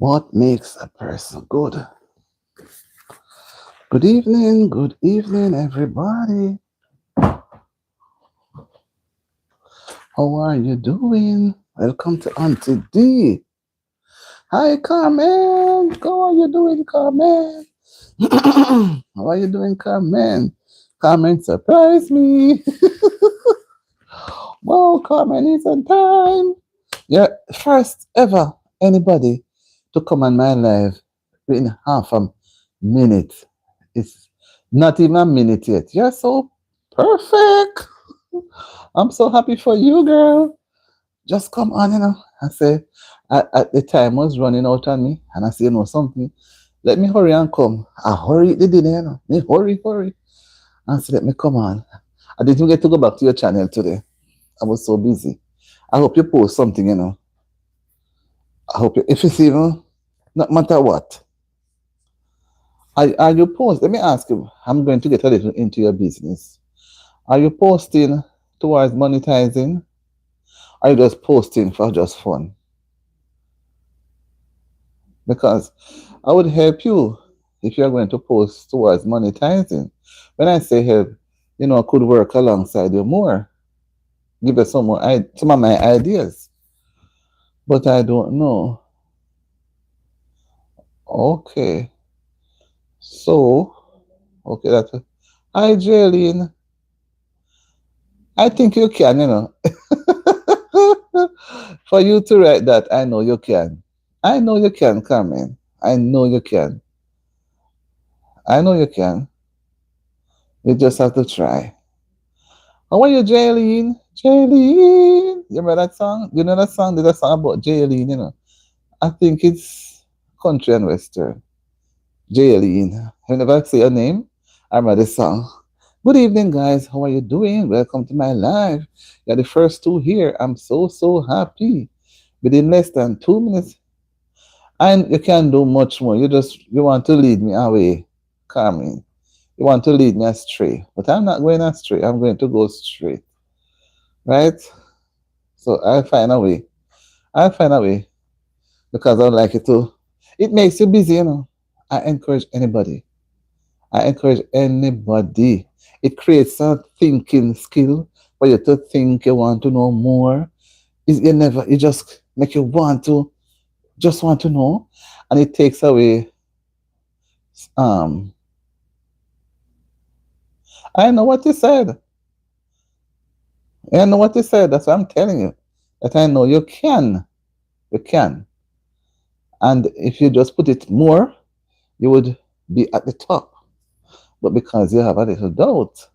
What makes a person good? Good evening, everybody. How are you doing? Welcome to Auntie D. Hi, Carmen. How are you doing, Carmen? How are you doing, Carmen? Carmen surprised me. Wow, Carmen is on time. Yeah, first ever anybody to come on my live in half a minute. It's not even a minute yet. You're so perfect. I'm so happy for you, girl. Just come on, I say, at the time was running out on me, and I say, something. Let me hurry and come. I hurry the dinner, Me hurry. And say, let me come on. I didn't get to go back to your channel today. I was so busy. I hope you post something. I hope if you see, not matter what. Are you post? Let me ask you. I'm going to get a little into your business. Are you posting towards monetizing? Are you just posting for just fun? Because I would help you if you're going to post towards monetizing. When I say help, I could work alongside you more, give you some of my ideas. But I don't know. Okay, so okay, that's hi, Jaylene. I think you can. For you to write that, I know you can. I know you can, Carmen. I know you can. I know you can. You just have to try. How are you, Jaylene? Jaylene. You remember that song? You know that song? There's a song about Jaylene. I think it's country and western. Jaylene. I never say her name. I remember the song. Good evening, guys. How are you doing? Welcome to my live. You're the first two here. I'm so happy. Within less than 2 minutes, and you can't do much more. You want to lead me away, Carmen. You want to lead me astray. But I'm not going astray. I'm going to go straight. Right? So I'll find a way. I'll find a way. Because I'd like it to. It makes you busy. I encourage anybody. I encourage anybody. It creates a thinking skill for you to think you want to know more. It just make you want to know. And it takes away um I know what you said. I know what you said. That's what I'm telling you. That I know you can. You can. And if you just put it more, you would be at the top. But because you have a little doubt,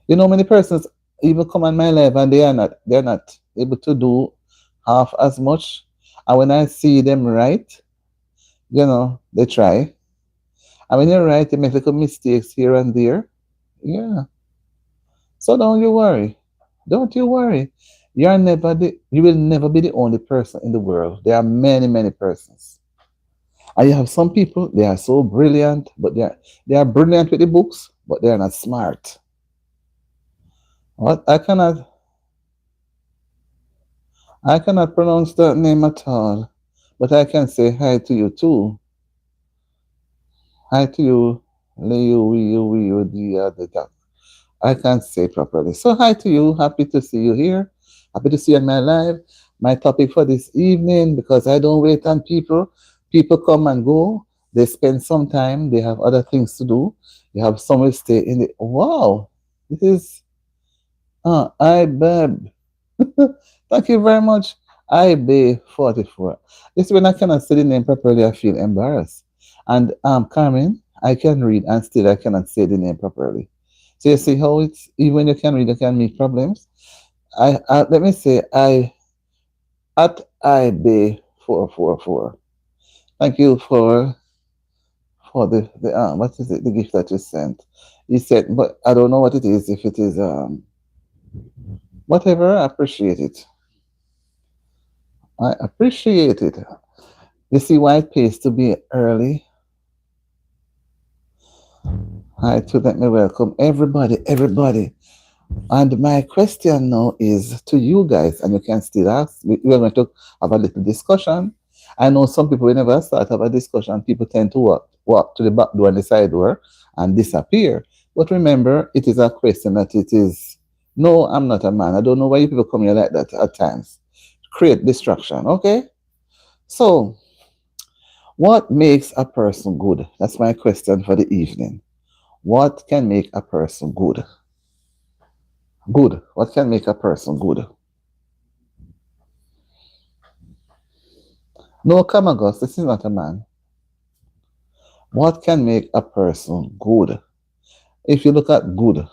many persons even come on my live and they're not able to do half as much. And when I see them right, they try. And when you're right, they make little mistakes here and there. Yeah. So don't you worry. Don't you worry. You will never be the only person in the world. There are many persons. And you have some people, they are so brilliant, but they are brilliant with the books, but they are not smart. What I cannot pronounce that name at all. But I can say hi to you too. Hi to you, Leo, the duck. I can't say it properly. So hi to you. Happy to see you here. Happy to see you in my live. My topic for this evening, because I don't wait on people. People come and go. They spend some time. They have other things to do. You have some will stay in the wow. This is I babe. Thank you very much. I Bay 44. This when I cannot say the name properly, I feel embarrassed. And Carmen, I can read and still I cannot say the name properly. So you see how it's even you can read, you can meet problems. Let me say I at I Bay 444. Thank you for the what is it, the gift that you sent. You said, but I don't know what it is, if it is whatever, I appreciate it. I appreciate it. You see why it pays to be early? Hi, to let me welcome everybody. And my question now is to you guys, and you can still ask. We're going to have a little discussion. I know some people, whenever I start up a discussion, people tend to walk to the back door and the side door and disappear. But remember, it is a question that it is, no, I'm not a man. I don't know why you people come here like that at times. Create distraction, okay? So, what makes a person good? That's my question for the evening. What can make a person good? Good. What can make a person good? No, Kamagos, this is not a man. What can make a person good? If you look at good,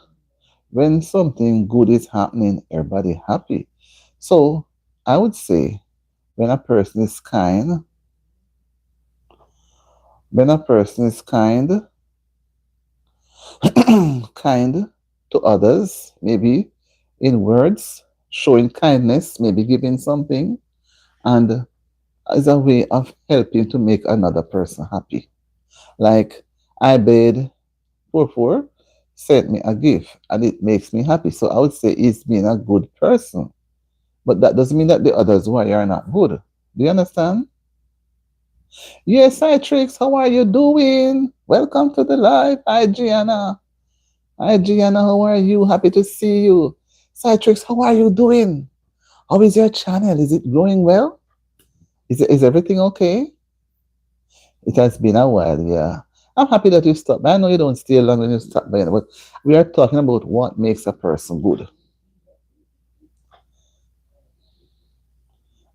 when something good is happening, everybody happy. So I would say when a person is kind, when a person is kind, kind to others, maybe in words, showing kindness, maybe giving something, and as a way of helping to make another person happy. Like I bid Furfur sent me a gift and it makes me happy. So I would say he's being a good person. But that doesn't mean that the others who are here are not good. Do you understand? Yes, hi Trix, how are you doing? Welcome to the live. Hi Gianna. Hi Gianna, how are you? Happy to see you. Citrix, how are you doing? How is your channel? Is it growing well? Is everything okay? It has been a while, yeah. I'm happy that you stopped by. I know you don't stay long when you stop by, but we are talking about what makes a person good.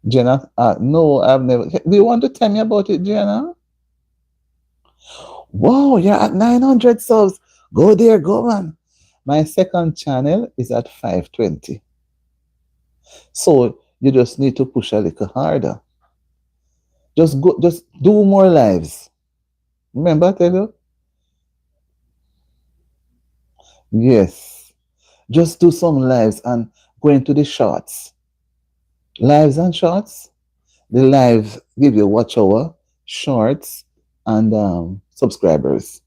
Jenna, no, I've never. Do you want to tell me about it, Jenna? Wow, you're at 900 subs. Go there, go man. My second channel is at 520. So you just need to push a little harder. Just go, just do more lives. Remember, I tell you? Yes. Just do some lives and go into the shorts. Lives and shorts. The lives give you watch hour, shorts, and subscribers.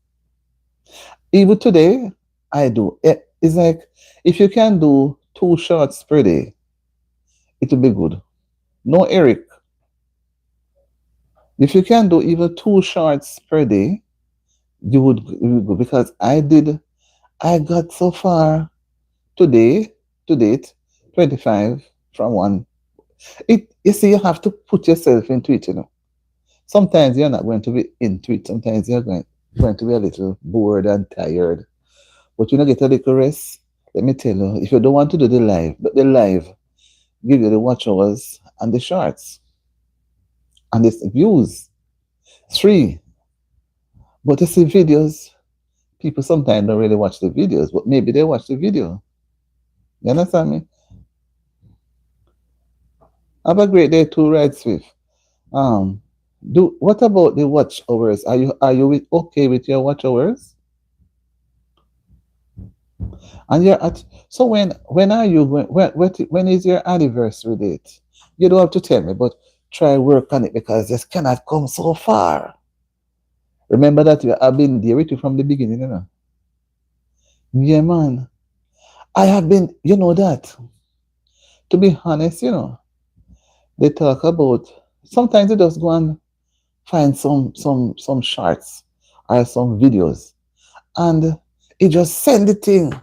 Even today, I do. It's like if you can do 2 shorts per day, it will be good. No, Eric. If you can do even 2 shorts per day, you would go because I got so far today, to date, 25 from one. You see, you have to put yourself into it, you know. Sometimes you're not going to be into it. Sometimes you're going to be a little bored and tired. But you know, get a little rest. Let me tell you, if you don't want to do the live, but the live give you the watch hours and the shorts and the views. 3. But you see videos, people sometimes don't really watch the videos, but maybe they watch the video. You understand me? Have a great day too, right, Swift? Um, what about the watch hours? Are you okay with your watch hours? And you're at so when are you going? When is your anniversary date? You don't have to tell me, but try work on it because this cannot come so far. Remember that I've been there with you from the beginning, you know. Yeah, man. I have been, you know that. To be honest, you know, they talk about sometimes they just go and find some shorts or some videos and it just send the thing.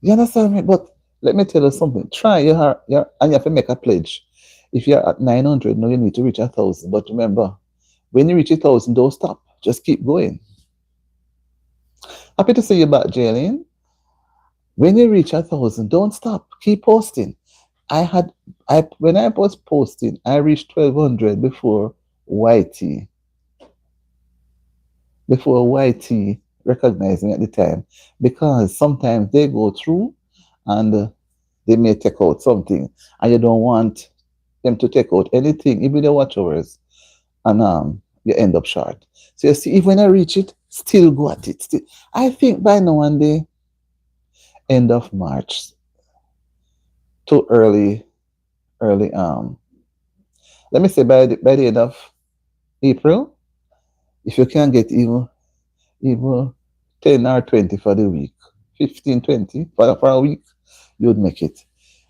You understand me? But let me tell you something. Try and you have to make a pledge. If you're at 900, now you need to reach 1,000. But remember, when you reach 1,000, don't stop. Just keep going. Happy to see you back, Jaylene. When you reach 1,000, don't stop. Keep posting. When I was posting, I reached 1,200 YT, before YT recognized me at the time, because sometimes they go through and they may take out something, and you don't want them to take out anything, even the watch hours, and you end up short. So you see, if when I reach it, still go at it. Still, I think by now and the end of March to early let me say by the end of April, if you can get even 10 or 20 for the week, 15, 20 for a week, you would make it.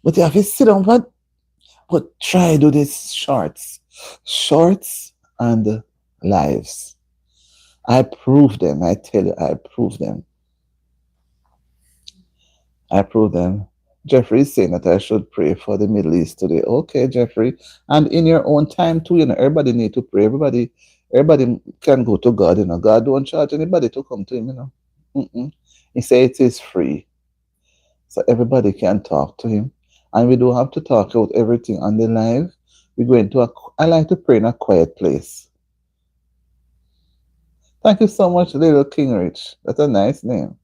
But you have to sit down, but try do this shorts. Shorts and lives. I prove them. I tell you, I prove them. I prove them. Jeffrey is saying that I should pray for the Middle East today. Okay, Jeffrey. And in your own time too, everybody need to pray. Everybody can go to God, God don't charge anybody to come to him. Mm-mm. He say it is free. So everybody can talk to him. And we don't have to talk about everything on the live. We go into I like to pray in a quiet place. Thank you so much, Little King Rich. That's a nice name.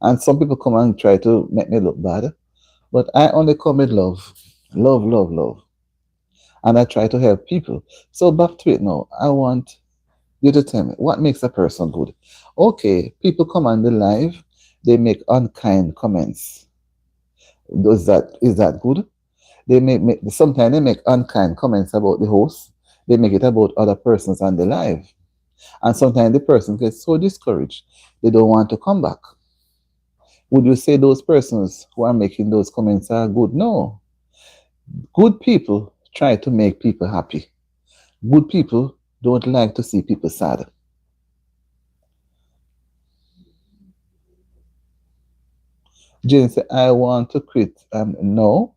And some people come and try to make me look bad. But I only come with love. Love, love, love. And I try to help people. So back to it now. I want you to tell me what makes a person good. Okay, people come on the live, they make unkind comments. Is that good? They sometimes they make unkind comments about the host. They make it about other persons on the live. And sometimes the person gets so discouraged, they don't want to come back. Would you say those persons who are making those comments are good? No. Good people try to make people happy. Good people don't like to see people sad. Jane said, I want to quit. No,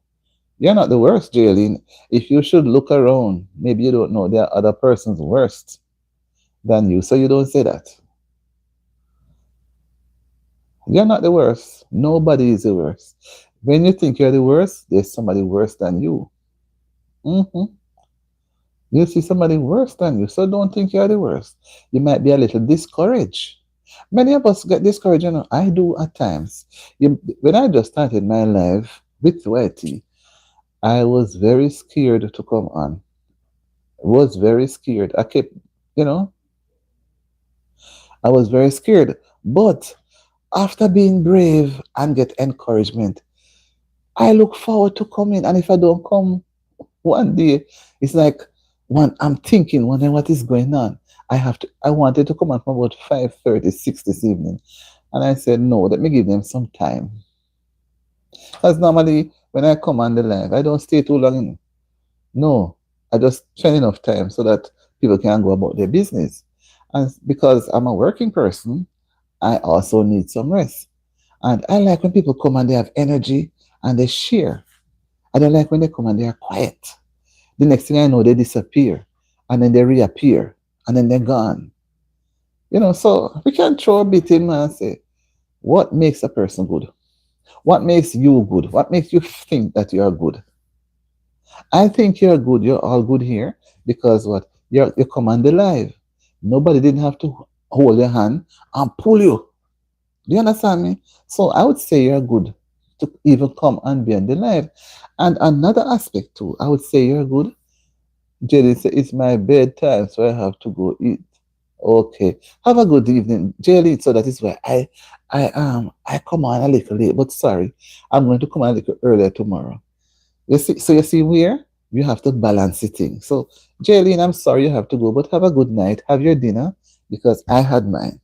you're not the worst, Jaylene. If you should look around, maybe you don't know there are other persons worse than you, so you don't say that. You're not the worst. Nobody is the worst. When you think you're the worst, there's somebody worse than you. hmm You see somebody worse than you, so don't think you're the worst. You might be a little discouraged. Many of us get discouraged, I do at times. When I just started my life with YT, I was very scared to come on. Was very scared. I kept, you know, I was very scared. But after being brave and get encouragement, I look forward to coming. And if I don't come one day, it's like when I'm thinking, wondering what is going on. I wanted to come on from about 5:30, 6 this evening. And I said, no, let me give them some time. Because normally when I come on the live, I don't stay too long. No, I just spend enough time so that people can go about their business. And because I'm a working person, I also need some rest. And I like when people come and they have energy and they share. I don't like when they come and they are quiet. The next thing I know, they disappear and then they reappear and then they're gone. So we can throw a bit in and say, what makes a person good? What makes you good? What makes you think that you are good? I think you're good. You're all good here because what? You come on the live. Nobody didn't have to hold your hand and pull you. Do you understand me? So I would say you're good to even come and be on the live. And another aspect too, I would say you're good. Jelly said, it's my bedtime, so I have to go eat. Okay. Have a good evening. Jelly, so that is why I come on a little late, but sorry. I'm going to come on a little earlier tomorrow. You see where you have to balance the thing. So, Jaylene, I'm sorry you have to go, but have a good night. Have your dinner because I had mine.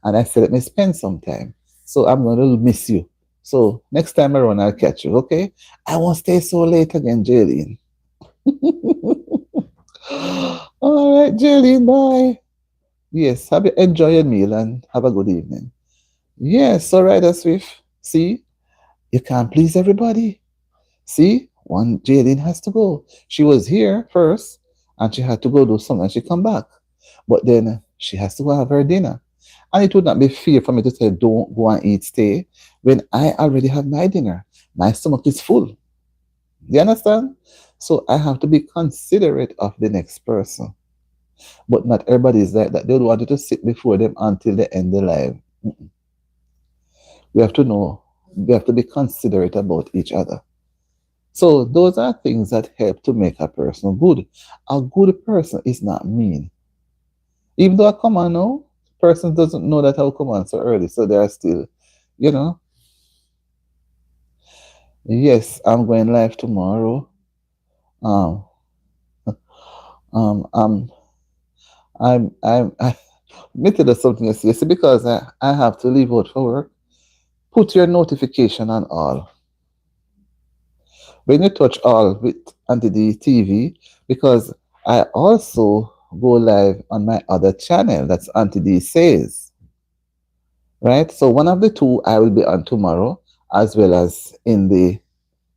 And I said, let me spend some time. So I'm going to miss you. So next time around, I'll catch you, okay? I won't stay so late again, Jaylene. All right, Jaylene, bye. Yes, enjoy your meal and have a good evening. Yes, all right, Swift. See, you can't please everybody. See, one Jaylene has to go. She was here first and she had to go do something and she come back. But then she has to go have her dinner. And it would not be fair for me to say, don't go and eat, stay, when I already have my dinner. My stomach is full. Do you understand? So I have to be considerate of the next person. But not everybody is like that. They don't want you to sit before them until they end their life. We have to know, we have to be considerate about each other. So those are things that help to make a person good. A good person is not mean. Even though I come on now, person doesn't know that I'll come on so early, so they are still, you know. Yes, I'm going live tomorrow. Um, um, um, I admitted to something yesterday because I have to leave out for work. Put your notification on all. When you touch all with onto the TV, because I also go live on my other channel, that's Auntie D Says, right? So one of the two I will be on tomorrow, as well as in the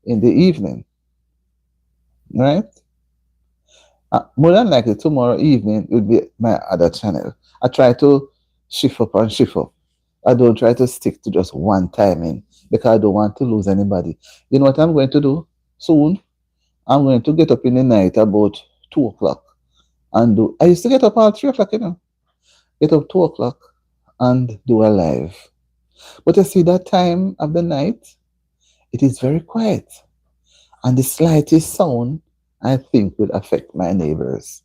evening, right? More than likely tomorrow evening will be my other channel. I try to shift up and shift up. I don't try to stick to just one timing because I don't want to lose anybody. You know what I'm going to do soon? I'm going to get up in the night about 2 o'clock and do. I used to get up at 3 o'clock, get up 2 o'clock and do a live. But you see, that time of the night, it is very quiet, and the slightest sound I think will affect my neighbors.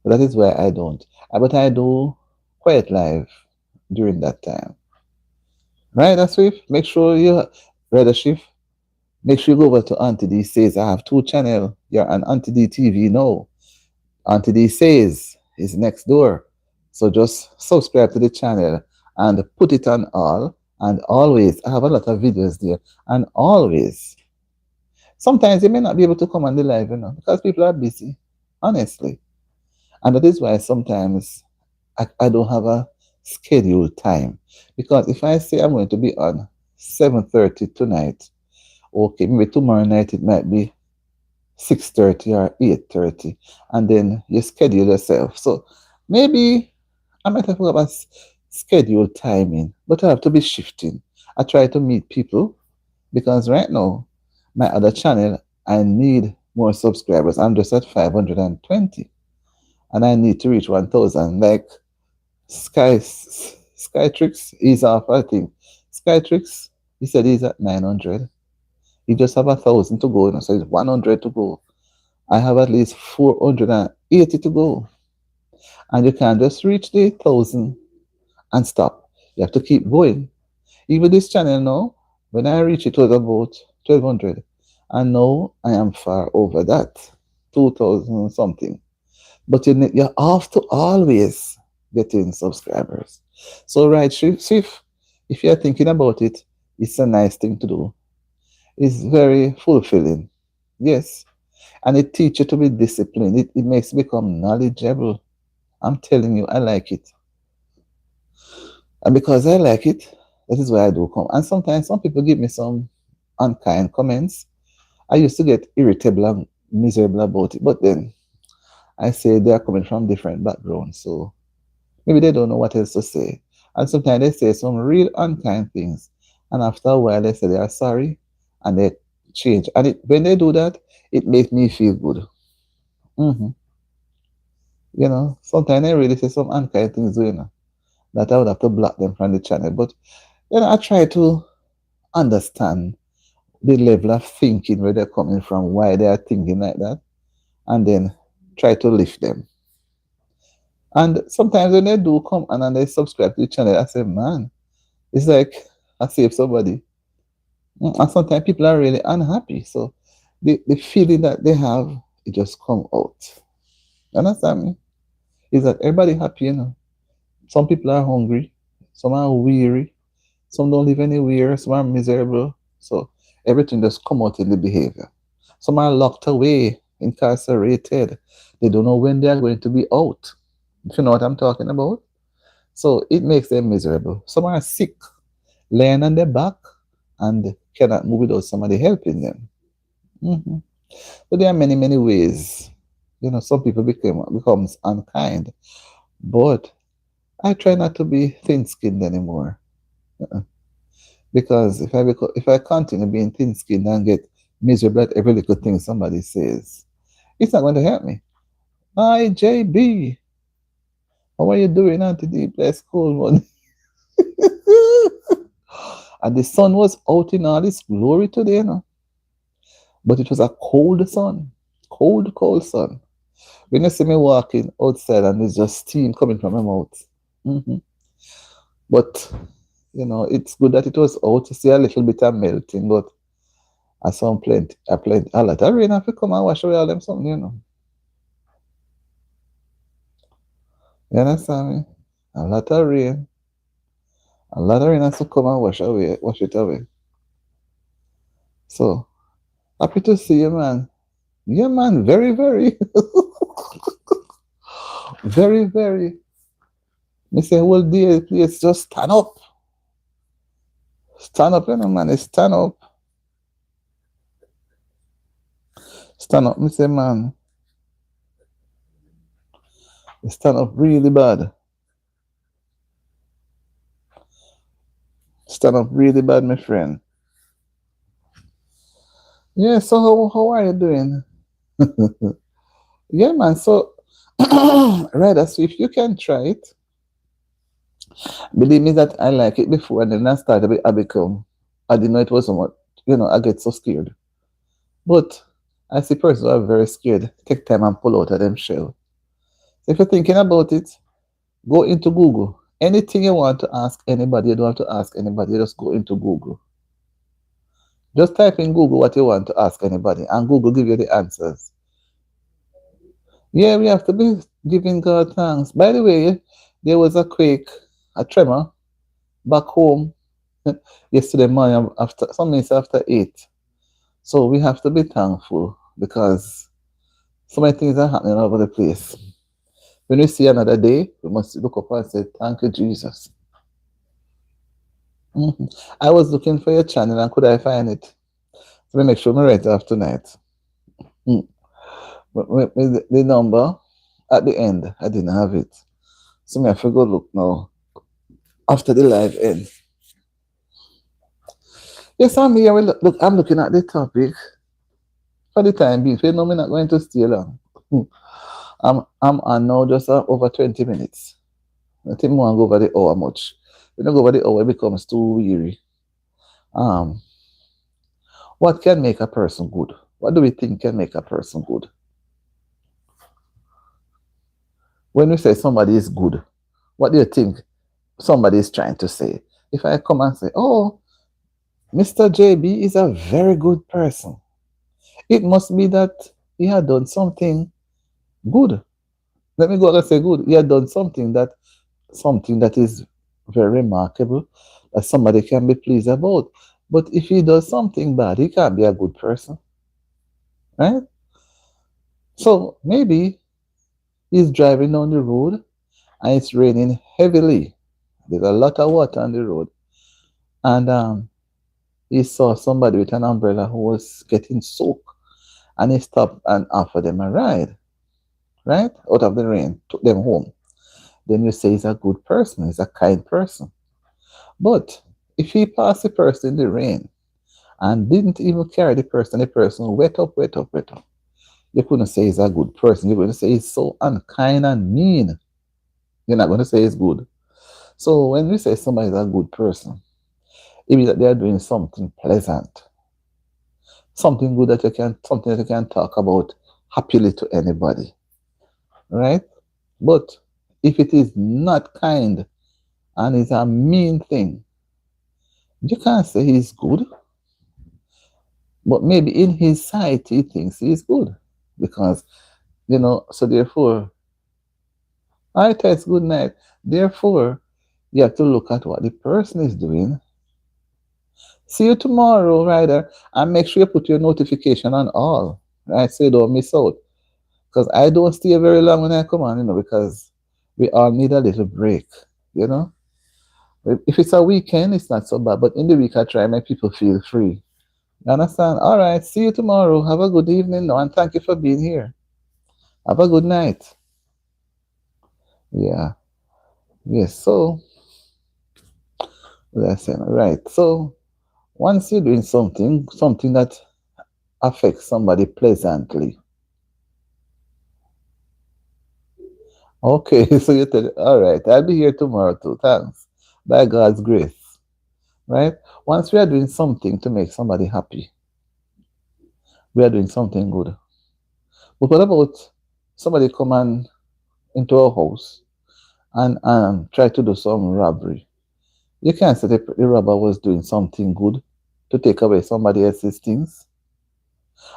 So that is why I don't. But I do quiet live during that time. Right, that's Swift. Make sure you Brother Shift. Make sure you go over to Auntie D Says. I have two channel. You're on Auntie D TV now. Auntie D Says is next door. So just subscribe to the channel and put it on all. And always, I have a lot of videos there. And always, sometimes you may not be able to come on the live, because people are busy. Honestly. And that is why sometimes I don't have a scheduled time. Because if I say I'm going to be on 7:30 tonight, okay, maybe tomorrow night it might be 6:30 or 8:30, and then you schedule yourself. So maybe I might have a scheduled timing, but I have to be shifting. I try to meet people because right now, my other channel, I need more subscribers. I'm just at 520 and I need to reach 1,000. Like Skytrix is off, I think. Skytrix, he said he's at 900. He just have 1,000 to go, so it's 100 to go. I have at least 480 to go. And you can't just reach the 1,000 and stop. You have to keep going. Even this channel now, when I reach it was about 1,200. And now I am far over that, 2,000 something. But you have to always get in subscribers. So, right, Shift, if you're thinking about it, it's a nice thing to do. It's very fulfilling. Yes. And it teaches you to be disciplined. It makes you become knowledgeable. I'm telling you, I like it. And because I like it, that is why I do come. And sometimes some people give me some unkind comments. I used to get irritable and miserable about it. But then I say they are coming from different backgrounds. So maybe they don't know what else to say. And sometimes they say some real unkind things. And after a while, they say they are sorry and they change. And when they do that, it makes me feel good. hmm sometimes they really say some unkind things, that I would have to block them from the channel. But, I try to understand the level of thinking where they're coming from, why they are thinking like that, and then try to lift them. And sometimes when they do come and they subscribe to the channel, I say, man, it's like I save somebody. And sometimes people are really unhappy. So the feeling that they have, it just come out. You understand me? Is that everybody happy? Some people are hungry, some are weary, some don't live anywhere, some are miserable. So everything just come out in the behavior. Some are locked away, incarcerated. They don't know when they are going to be out. If you know what I'm talking about. So it makes them miserable. Some are sick, laying on their back, and cannot move without somebody helping them. hmm But there are many, many ways. Some people becomes unkind. But I try not to be thin-skinned anymore. Uh-uh. Because if I continue being thin-skinned and get miserable at every little thing somebody says, it's not going to help me. Hi, JB. How are you doing, Auntie D? Bless cool one. And the sun was out in all its glory today. But it was a cold sun. Cold, cold sun. When you see me walking outside and there's just steam coming from my mouth. hmm But, it's good that it was out to see a little bit of melting, but I saw a lot of rain have to come and wash away all them something. You understand me? A lot of rain. A lot of rain has to come and wash it away. So, happy to see you, man. Yeah, man, very, very. Very, very. Me say, whole day, please just stand up. Stand up, you know, man. Stand up. Stand up. Me say, man, stand up really bad. Stand up really bad, my friend. Yeah, so how are you doing? Yeah, man. So, right, so if you can try it, believe me that I like it before, and then I started, I become, I didn't know it was so much, I get so scared. But I see persons who are very scared, take time and pull out of them shell. So if you're thinking about it, go into Google. Anything you want to ask anybody, you don't have to ask anybody, you just go into Google. Just type in Google what you want to ask anybody, and Google give you the answers. Yeah, we have to be giving God thanks. By the way, there was a quake, a tremor back home yesterday morning after some minutes after 8. So we have to be thankful because so many things are happening all over the place. When we see another day, we must look up and say, thank you, Jesus. Mhm. I was looking for your channel and could I find it? So we make sure we write it off tonight. Mm. The number at the end, I didn't have it. So I have to go look now after the live end. Yes, I'm here. Look, I'm looking at the topic for the time being. So you know I'm not going to stay long. I'm on now just over 20 minutes. I think more go over the hour much. When I go over the hour, it becomes too weary. Um, what can make a person good? What do we think can make a person good? When we say somebody is good, what do you think somebody is trying to say? If I come and say, oh, Mr. JB is a very good person, it must be that he had done something good. Let me go and say good. He had done something that is very remarkable that somebody can be pleased about. But if he does something bad, he can't be a good person, right? So maybe he's driving down the road and it's raining heavily. There's a lot of water on the road, and he saw somebody with an umbrella who was getting soaked, and he stopped and offered them a ride, right, out of the rain, took them home. Then you say he's a good person, he's a kind person. But if he passed the person in the rain and didn't even carry the person wet up, wet up, wet up, you couldn't say he's a good person. You're going to say he's so unkind and mean. You're not going to say he's good. So when we say somebody's a good person, it means that they are doing something pleasant, something good something that you can talk about happily to anybody, right? But if it is not kind and it's a mean thing, you can't say he's good. But maybe in his sight he thinks he's good because so therefore, all right, it's good night. Therefore, you have to look at what the person is doing. See you tomorrow, Ryder, and make sure you put your notification on all, right? So you don't miss out. Because I don't stay very long when I come on, because we all need a little break, you know. If it's a weekend, it's not so bad. But in the week, I try make people feel free. You understand? All right. See you tomorrow. Have a good evening now, and thank you for being here. Have a good night. Yeah. Yes. So, listen. Right. So, once you're doing something that affects somebody pleasantly. Okay. So you tell, all right. I'll be here tomorrow too. Thanks. By God's grace. Right? Once we are doing something to make somebody happy, we are doing something good. But what about somebody come into our house and try to do some robbery? You can't say the robber was doing something good to take away somebody else's things.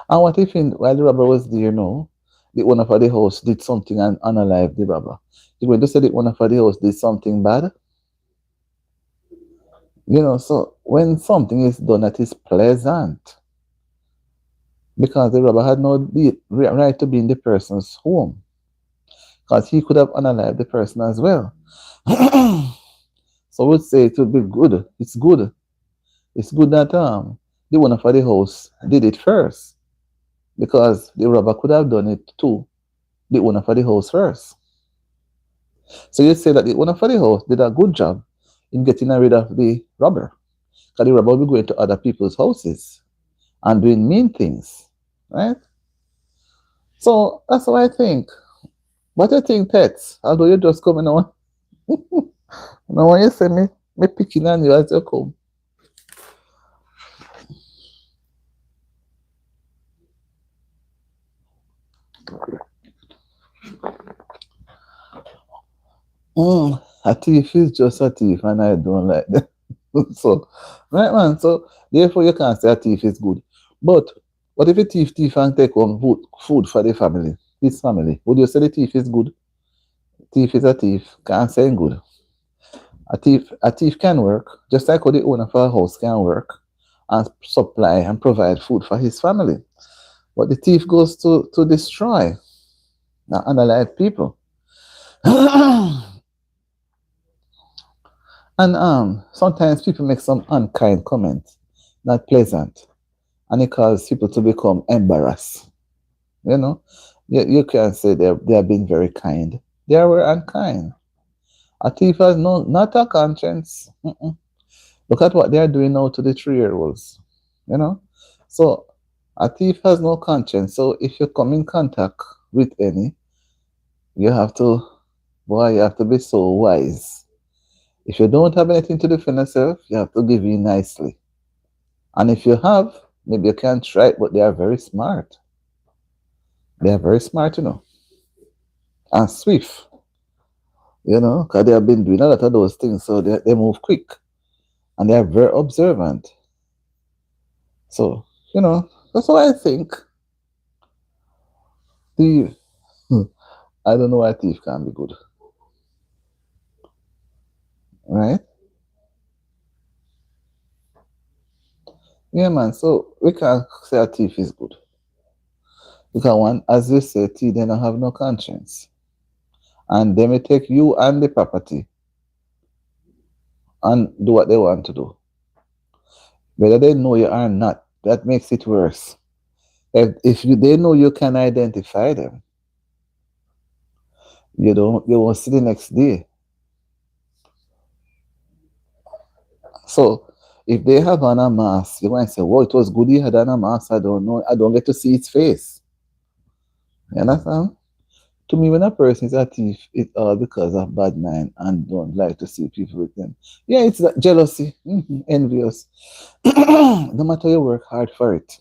And what if while the robber was there, the owner of the house did something and unalive the robber? You going to say the owner of the house did something bad? So when something is done that is pleasant, because the robber had no right to be in the person's home. because he could have unalived the person as well. So I would say it would be good. It's good. It's good that the owner for the house did it first, because the robber could have done it to the owner for the house first. So you say that the owner for the house did a good job in getting rid of the robber, because the robber will be going to other people's houses and doing mean things, right? So that's what I think. What do you think, Pets? Although you're just coming on, now when you say me picking on you as you come. A thief is just a thief, and I don't like that. So, right, man. So, therefore, you can't say a thief is good. But what if a thief and take home food for the family, his family? Would you say the thief is good? Thief is a thief. Can't say good. A thief can work, just like how the owner of a house can work and supply and provide food for his family. But the thief goes to destroy, not unalive people. And sometimes people make some unkind comments, not pleasant, and it causes people to become embarrassed. You know, you can say they are being very kind. They were unkind. A thief has not a conscience. Mm-mm. Look at what they are doing now to the 3-year-olds. You know, so a thief has no conscience. So if you come in contact with any, you have to, boy, you have to be so wise. If you don't have anything to defend yourself, you have to give in nicely. And if you have, maybe you can try it, but they are very smart. They are very smart, and swift, because they have been doing a lot of those things. So they move quick and they are very observant. So, that's what I think. Thief, I don't know why thief can be good, right? Yeah, man. So we can't say a thief is good. Because one, as they say, thief, they don't have no conscience. And they may take you and the property and do what they want to do. Whether they know you or not, that makes it worse. If they know you can identify them, you won't see the next day. So if they have on a mask, you might say, "Well, it was good he had on a mask. I don't know. I don't get to see its face." You understand? To me, when a person is a thief, it's all because of bad mind and don't like to see people with them. Yeah, it's that jealousy, envious. No matter you work hard for it,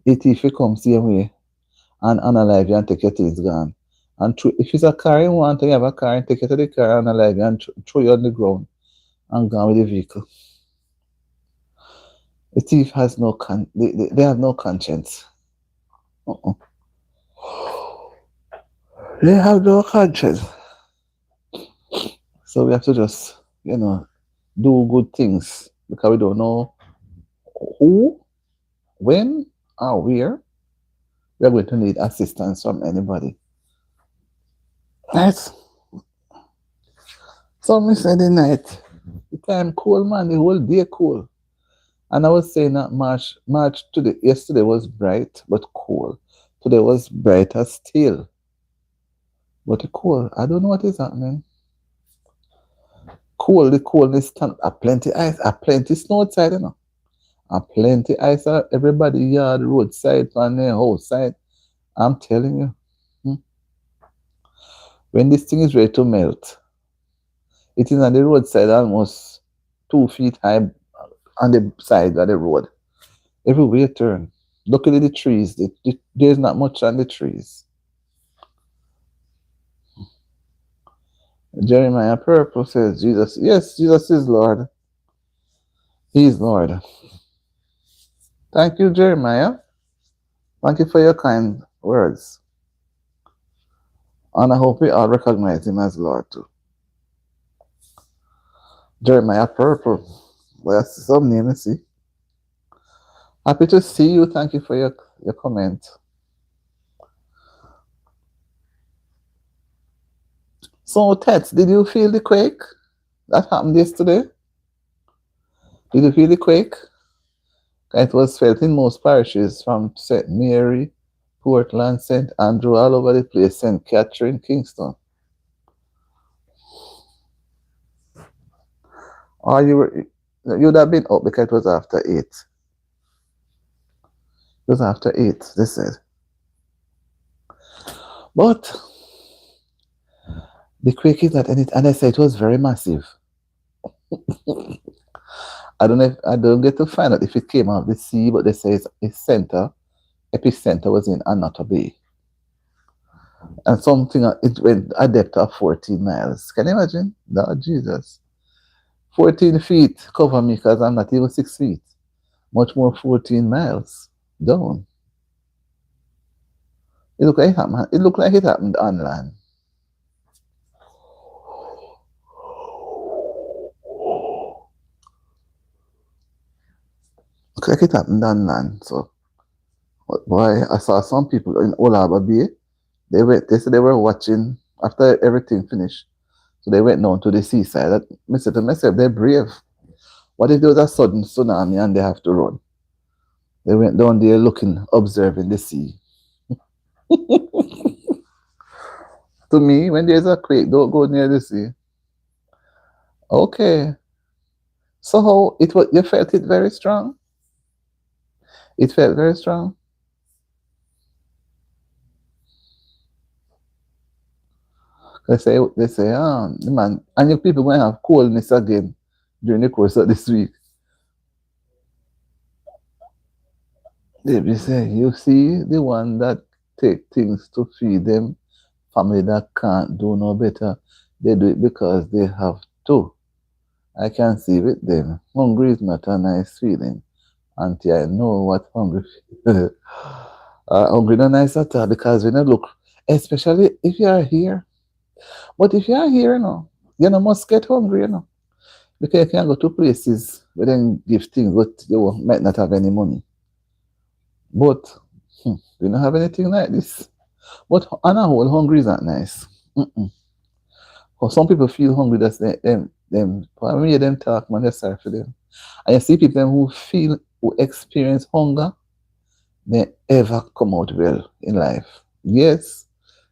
the thief will come same way and unalive you and take your things gone. And if it's a car you want, you have a car and take it to the car and unalive you and throw you on the ground and gone with the vehicle. The thief has no they have no conscience. Uh-uh. They have no conscience. So we have to just, do good things because we don't know who, when, or where we are going to need assistance from anybody. Right? So me say the night, the time cool, man, the whole day cool. And I was saying that March today, yesterday was bright but cool. Today was brighter still, but cool. I don't know what is happening. Cool, the coolness stand. A plenty ice, a plenty snow outside, A plenty ice at everybody yard, roadside, on the house side. I'm telling you. When this thing is ready to melt, it is on the roadside almost 2 feet high on the side of the road. Everywhere you turn. Look at the trees. There's not much on the trees. Jeremiah Purple says, Jesus, yes, Jesus is Lord. He is Lord. Thank you, Jeremiah. Thank you for your kind words. And I hope we all recognize him as Lord too. Jeremiah Purple. Well, that's some name, you see. Happy to see you. Thank you for your comment. So, Ted, did you feel the quake that happened yesterday? Did you feel the quake? It was felt in most parishes from St. Mary, Portland, St. Andrew, all over the place, St. Catherine, Kingston. Or you'd have been up because it was after 8. It was after 8, they said. But the quake is not anything, and they said it was very massive. I don't know if I don't get to find out if it came out of the sea, but they say its epicenter was in Annotto Bay. And something it went a depth of 14 miles. Can you imagine? Lord Jesus. 14 feet cover me because I'm not even 6 feet. Much more 14 miles down. It looked like it happened. It looked like it happened on land. Looked like it happened on land. So, boy, I saw some people in Old Harbour Bay. They said they were watching after everything finished. So they went down to the seaside. I said to myself, they're brave. What if there was a sudden tsunami and they have to run? They went down there looking, observing the sea. To me, when there's a quake, don't go near the sea. Okay. So how it was? You felt it very strong. It felt very strong. They say, the man, and you people going to have coldness again during the course of this week. They say, you see, the one that take things to feed them, family that can't do no better, they do it because they have to. I can see with them. Hungry is not a nice feeling until I know what hungry feels. Hungry not nice at all because when you look, especially if you are here. But if you are here, you must get hungry, because you can go to places where they give things, but you might not have any money. But we don't have anything like this. But on a whole, hungry is not nice. Because some people feel hungry, that's them. When you hear them talk, man, you're sorry for them. And you see people who experience hunger, they ever come out well in life. Yes,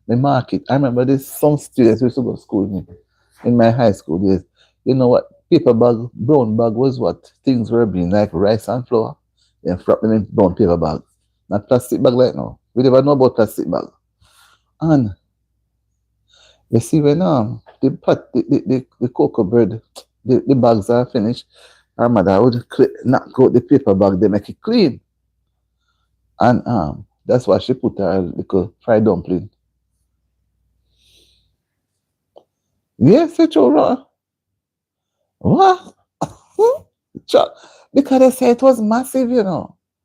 the market. I remember there's some students who used to go to school with me in my high school days. You know what? Paper bag, brown bag was what things were being like rice and flour. Then wrap them in brown paper bag. Not plastic bag like now. We never know about plastic bag. And you see when the cocoa bread, the bags are finished, our mother would knock out the paper bag, they make it clean. And that's why she put her little fried dumpling. Yes, it's all right. What? Because they say it was massive,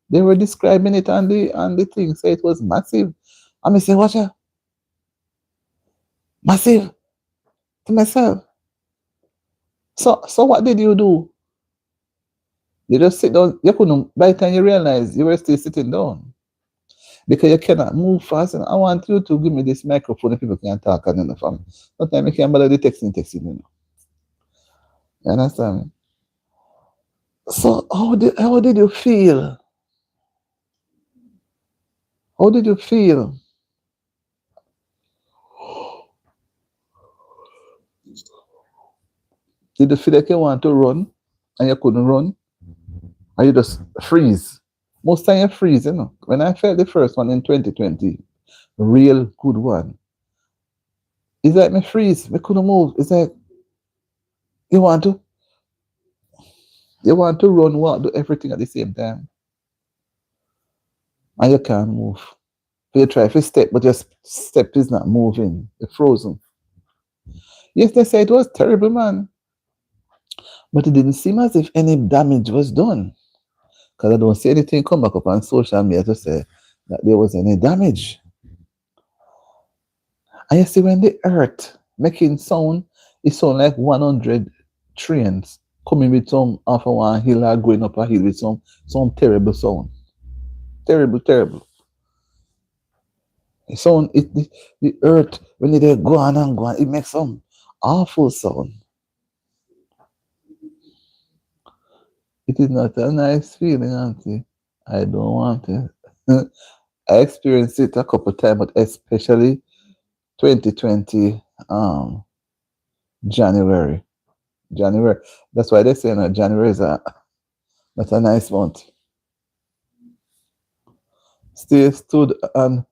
They were describing it on the thing, say it was massive. I say, watch out. Massive to myself. So what did you do? You just sit down. You couldn't, by the time you realize you were still sitting down. Because you cannot move fast. And I want you to give me this microphone and people can talk and the family. Sometimes you can't bother the texting. You understand me? So how did you feel? How did you feel? Did you feel like you want to run and you couldn't run? Or you just freeze? Most time you freeze, When I felt the first one in 2020, real good one, it's like me freeze, me couldn't move. It's like you want to run, walk, do everything at the same time. And you can't move. You try to step, but your step is not moving. You're frozen. Yes, they say it was terrible, man. But it didn't seem as if any damage was done. Because I don't see anything come back up on social media to say that there was any damage. And you see when the earth making sound, it sound like 100 trains coming with some off of one hill or going up a hill with some terrible sound. Terrible, terrible. Sound the earth when it go on and go on, it makes some awful sound. It is not a nice feeling, auntie. I don't want it. I experienced it a couple times, but especially 2020 January. January. That's why they say that January is not a nice month. Stay stood and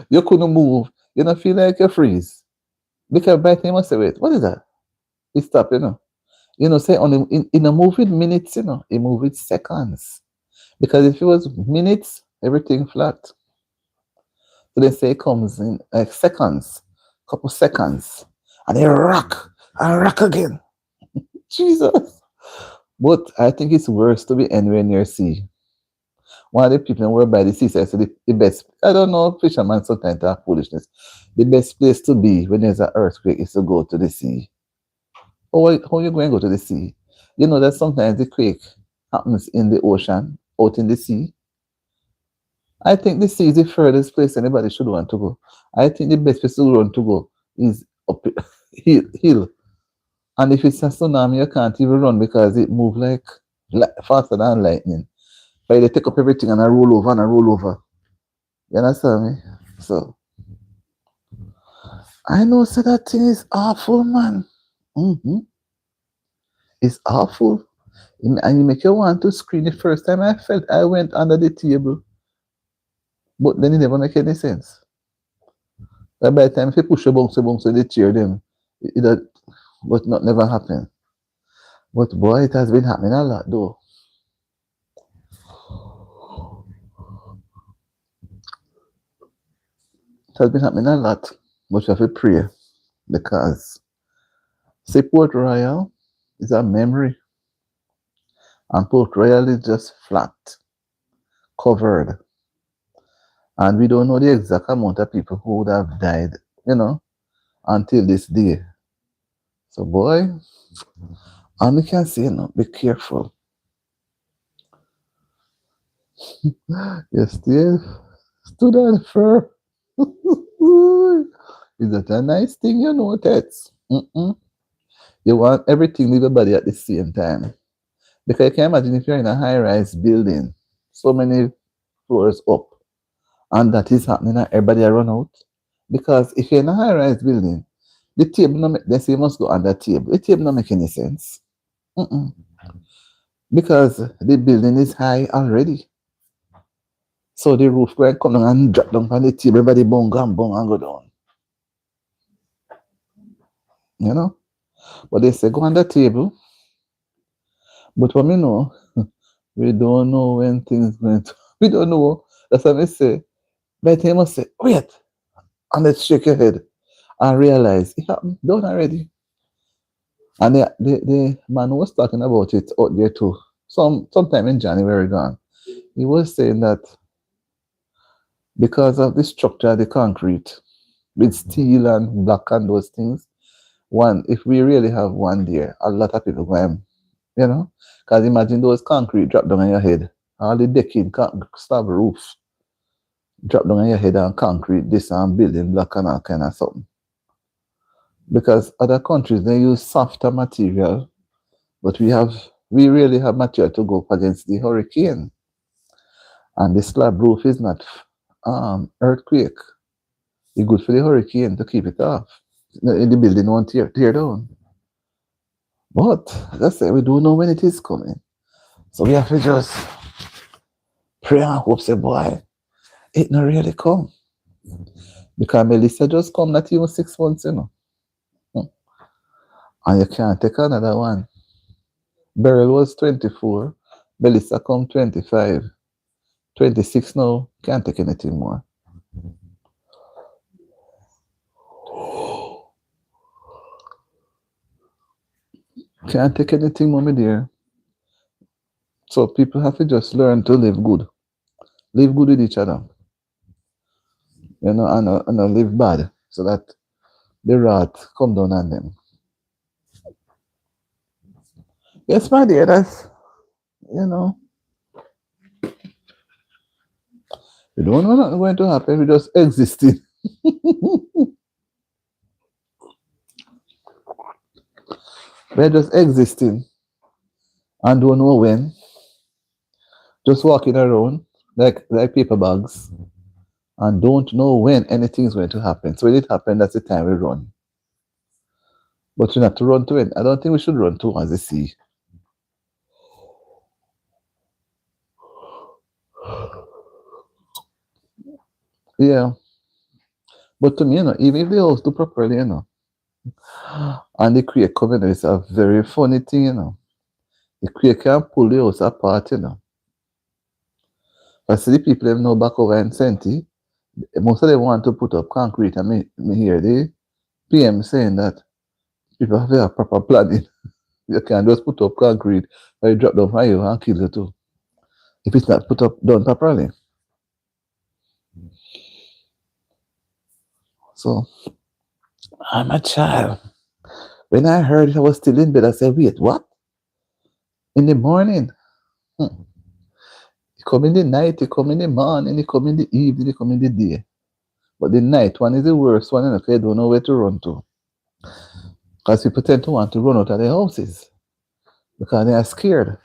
you couldn't move. You don't feel like you freeze. Because by the time you say, wait, what is that? It stop, you know. You know, say on in a movie minutes, you know, a movie seconds. Because if it was minutes, everything flat. So they say it comes in like seconds, couple seconds, and they rock and rock again. Jesus. But I think it's worse to be anywhere near sea. One of the people who were by the seaside said the best, I don't know, fishermen sometimes have foolishness. The best place to be when there's an earthquake is to go to the sea. How you going to go to the sea? You know that sometimes the quake happens in the ocean, out in the sea. I think the sea is the furthest place anybody should want to go. I think the best place to run to go is up hill. And if it's a tsunami, you can't even run because it moves like faster than lightning. But they take up everything and I roll over and I roll over. You understand me? So I know so that thing is awful, man. hmm It's awful. And you make you want to scream. The first time I felt I went under the table, but then it never make any sense. But by the time if you push a bounce, they cheer them. But not never happen. But boy, it has been happening a lot though. It has been happening a lot. But you have to pray because see Port Royal is a memory. And Port Royal is just flat, covered. And we don't know the exact amount of people who would have died, you know, until this day. So boy, and we can say, you know, be careful. You still stood on fur. Is that a nice thing, you know, Tets? You want everything leave your body at the same time. Because you can imagine if you're in a high-rise building, so many floors up, and that is happening and everybody run out. Because if you're in a high-rise building, the table, no they say you must go under the table. The table don't make any sense. Mm-mm. Because the building is high already. So the roof going to come down and drop down on the table, everybody bong and go down. You know? But they say go on the table. But what we know, we don't know when things going to we don't know. That's what I say. But they must say, wait, and let's shake your head and realize it happened done already. And the man was talking about it out there too. Sometime in January gone. He was saying that because of the structure of the concrete with steel and block and those things, one, if we really have one there, a lot of people going, you know, because imagine those concrete drop down on your head, all the decking, slab roof drop down on your head and concrete, this and building block and all kind of something. Because other countries they use softer material, but we really have material to go up against the hurricane. And the slab roof is not earthquake. It's good for the hurricane to keep it off. The building won't tear down. But that's it, we don't know when it is coming. So we have to just pray and hope, say, boy, it not really come. Because Melissa just come not even 6 months, you know. And you can't take another one. Beryl was 24. Melissa come 25. 26 now. Can't take anything more. Can't take anything more, my dear. So people have to just learn to live good. Live good with each other. You know, and live bad. So that the wrath come down on them. Yes, my dear, that's, you know, We don't know nothing going to happen. We just existing. We're just existing and don't know when. Just walking around like paper bags and don't know when anything is going to happen. So when it happens, that's the time we run. But you not to run to it. I don't think we should run towards the sea. Yeah. But to me, even if they host do properly, and the create comedy is a very funny thing. The create can pull the house apart. I see the people them know back over in Senti, most of them want to put up concrete. And me hear the PM saying that people have a proper planning. You can't just put up concrete or you drop down from you and kill you too. If it's not put up done properly. So I'm a child. When I heard it, I was still in bed. I said, wait, what? In the morning? Hmm. It come in the night, it come in the morning, it come in the evening, it come in the day. But the night one is the worst one, if you don't know where to run to. Because people tend to want to run out of their houses because they are scared.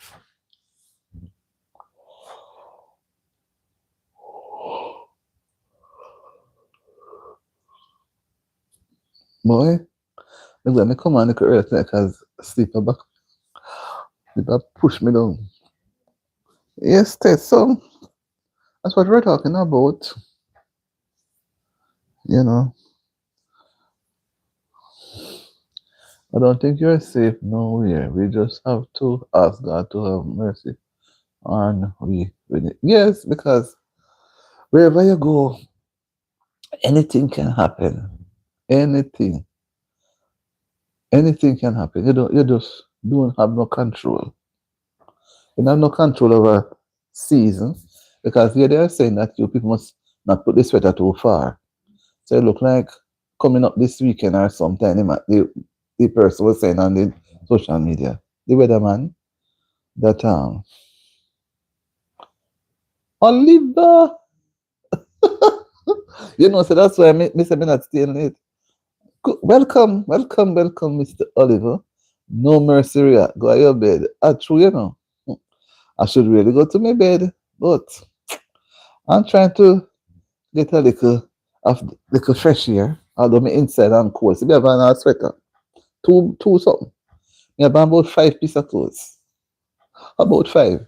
Boy, let me come on the earth because sleep back. Sleep push me down. Yes, Ted, so that's what we're talking about. You know, I don't think you're safe nowhere. We just have to ask God to have mercy on we. Yes, because wherever you go, anything can happen. Anything. Anything can happen. You just don't have no control. You have no control over season because here they are saying that you people must not put the sweater too far. So it look like coming up this weekend or sometime the person was saying on the social media, the weatherman, that Oliver, so that's why me say me not staying late. Welcome, Mr. Oliver. No mercy, go to your bed. True. I should really go to my bed, but I'm trying to get a little fresh air. Although my inside I'm cold. So I have a sweater. Two something. I have about 5 pieces of clothes. About five.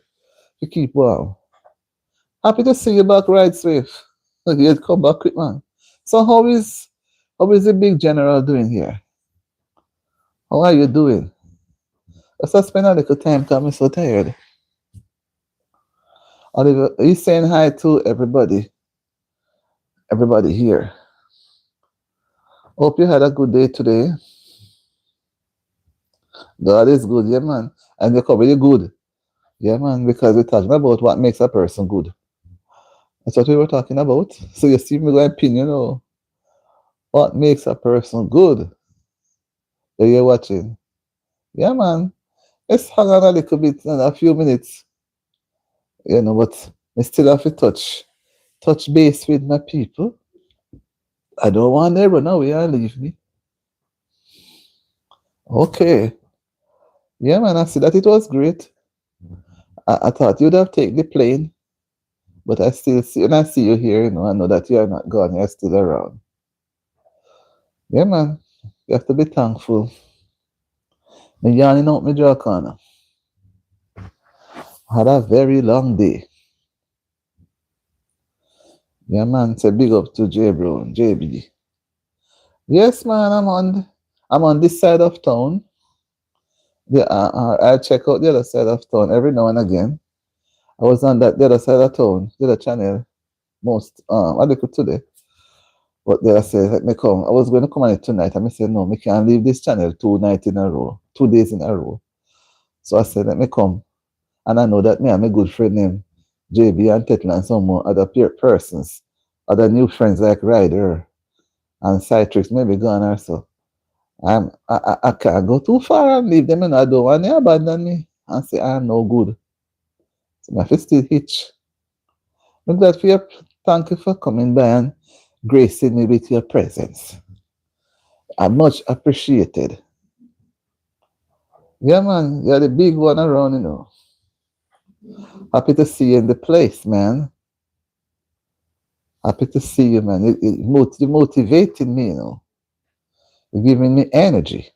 To keep warm. Happy to see you back, right, Swift. You come back quick, man. So how is the big general doing here? How are you doing? Let's spend a little time because I'm so tired. Oliver, are you saying hi to everybody? Everybody here. Hope you had a good day today. God is good, yeah, man. And you're really good. Yeah, man, because we're talking about what makes a person good. That's what we were talking about. So you see me going pin, what makes a person good. Are you watching? Yeah, man. Let's hang on a little bit in a few minutes. But I still have to touch base with my people. I don't want them run away and leave me. Okay. Yeah, man, I see that it was great. I thought you'd have taken the plane, but I still see, and I see you here, I know that you're not gone, you're still around. Yeah, man, you have to be thankful. Me yawning out my jaw corner. Had a very long day. Yeah, man, say big up to J Brown, JB. Yes, man, I'm on this side of town. Yeah, I check out the other side of town every now and again. I was on the other side of town, the other channel, I look today. But they said, let me come. I was going to come on it tonight. And I said, no, me can't leave this channel 2 nights in a row, 2 days in a row. So I said, let me come. And I know that me and my good friend named JB and Tetla and some more other persons, other new friends like Ryder and Citrix maybe gone or so. I can't go too far and leave them and I don't want to abandon me and say I'm no good. So I have to still hitch. I'm glad for you Thank you for coming by and gracing me with your presence. I'm much appreciated. Yeah, man, you're the big one around, you know. Happy to see you in the place, man. Happy to see you, man. You're motivating me, you know. You're giving me energy.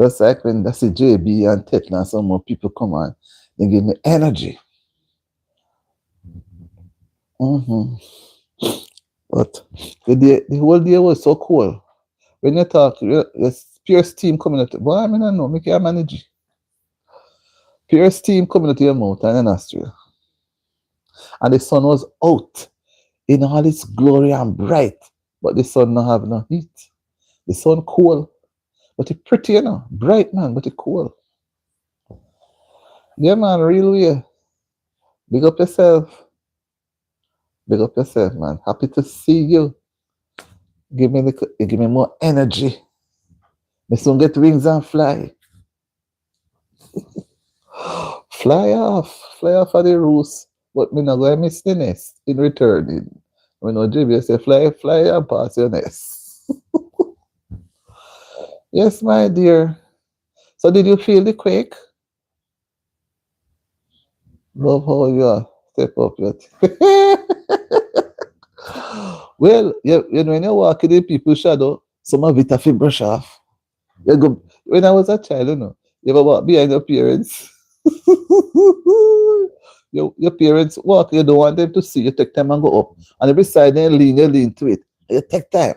Just like when I see JB and Tetla and some more people come on, they give me energy. hmm But the whole day was so cool. When you talk, there's pure steam coming out. Boy, I mean, I know, make you manage. Pure steam coming out of your mouth and in Austria. And the sun was out in all its glory and bright. But the sun not have no heat. The sun cool. But it pretty, you know. Bright, man, but it cool. Yeah, man, real way. Big up yourself. Big up yourself, man. Happy to see you. Give me more energy. Me soon get wings and fly. Fly off of the roost. But me not gonna miss the nest in returning. When JB say fly and pass your nest. Yes, my dear. So did you feel the quake? Love how you are. Step up your Well, when you walk in the people's shadow, some of it have to brush off. You go, when I was a child, you know, you ever walk behind your parents. Your parents walk, you don't want them to see you, take time and go up. And every side you lean to it. You take time.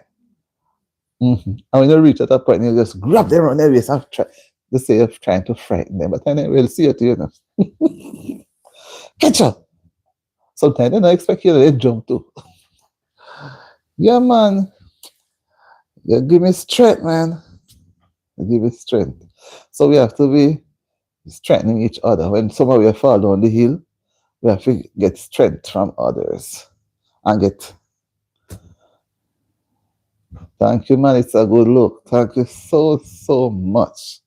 And when you reach at a point, you just grab them around their waist and try. They say you're trying to frighten them, but then they will see it, you know. Catch up. Sometimes they don't expect you to jump too. Yeah, man. You give me strength, man. You give me strength. So we have to be strengthening each other. When somebody will fall down the hill, we have to get strength from others. And get, thank you, man. It's a good look. Thank you so much.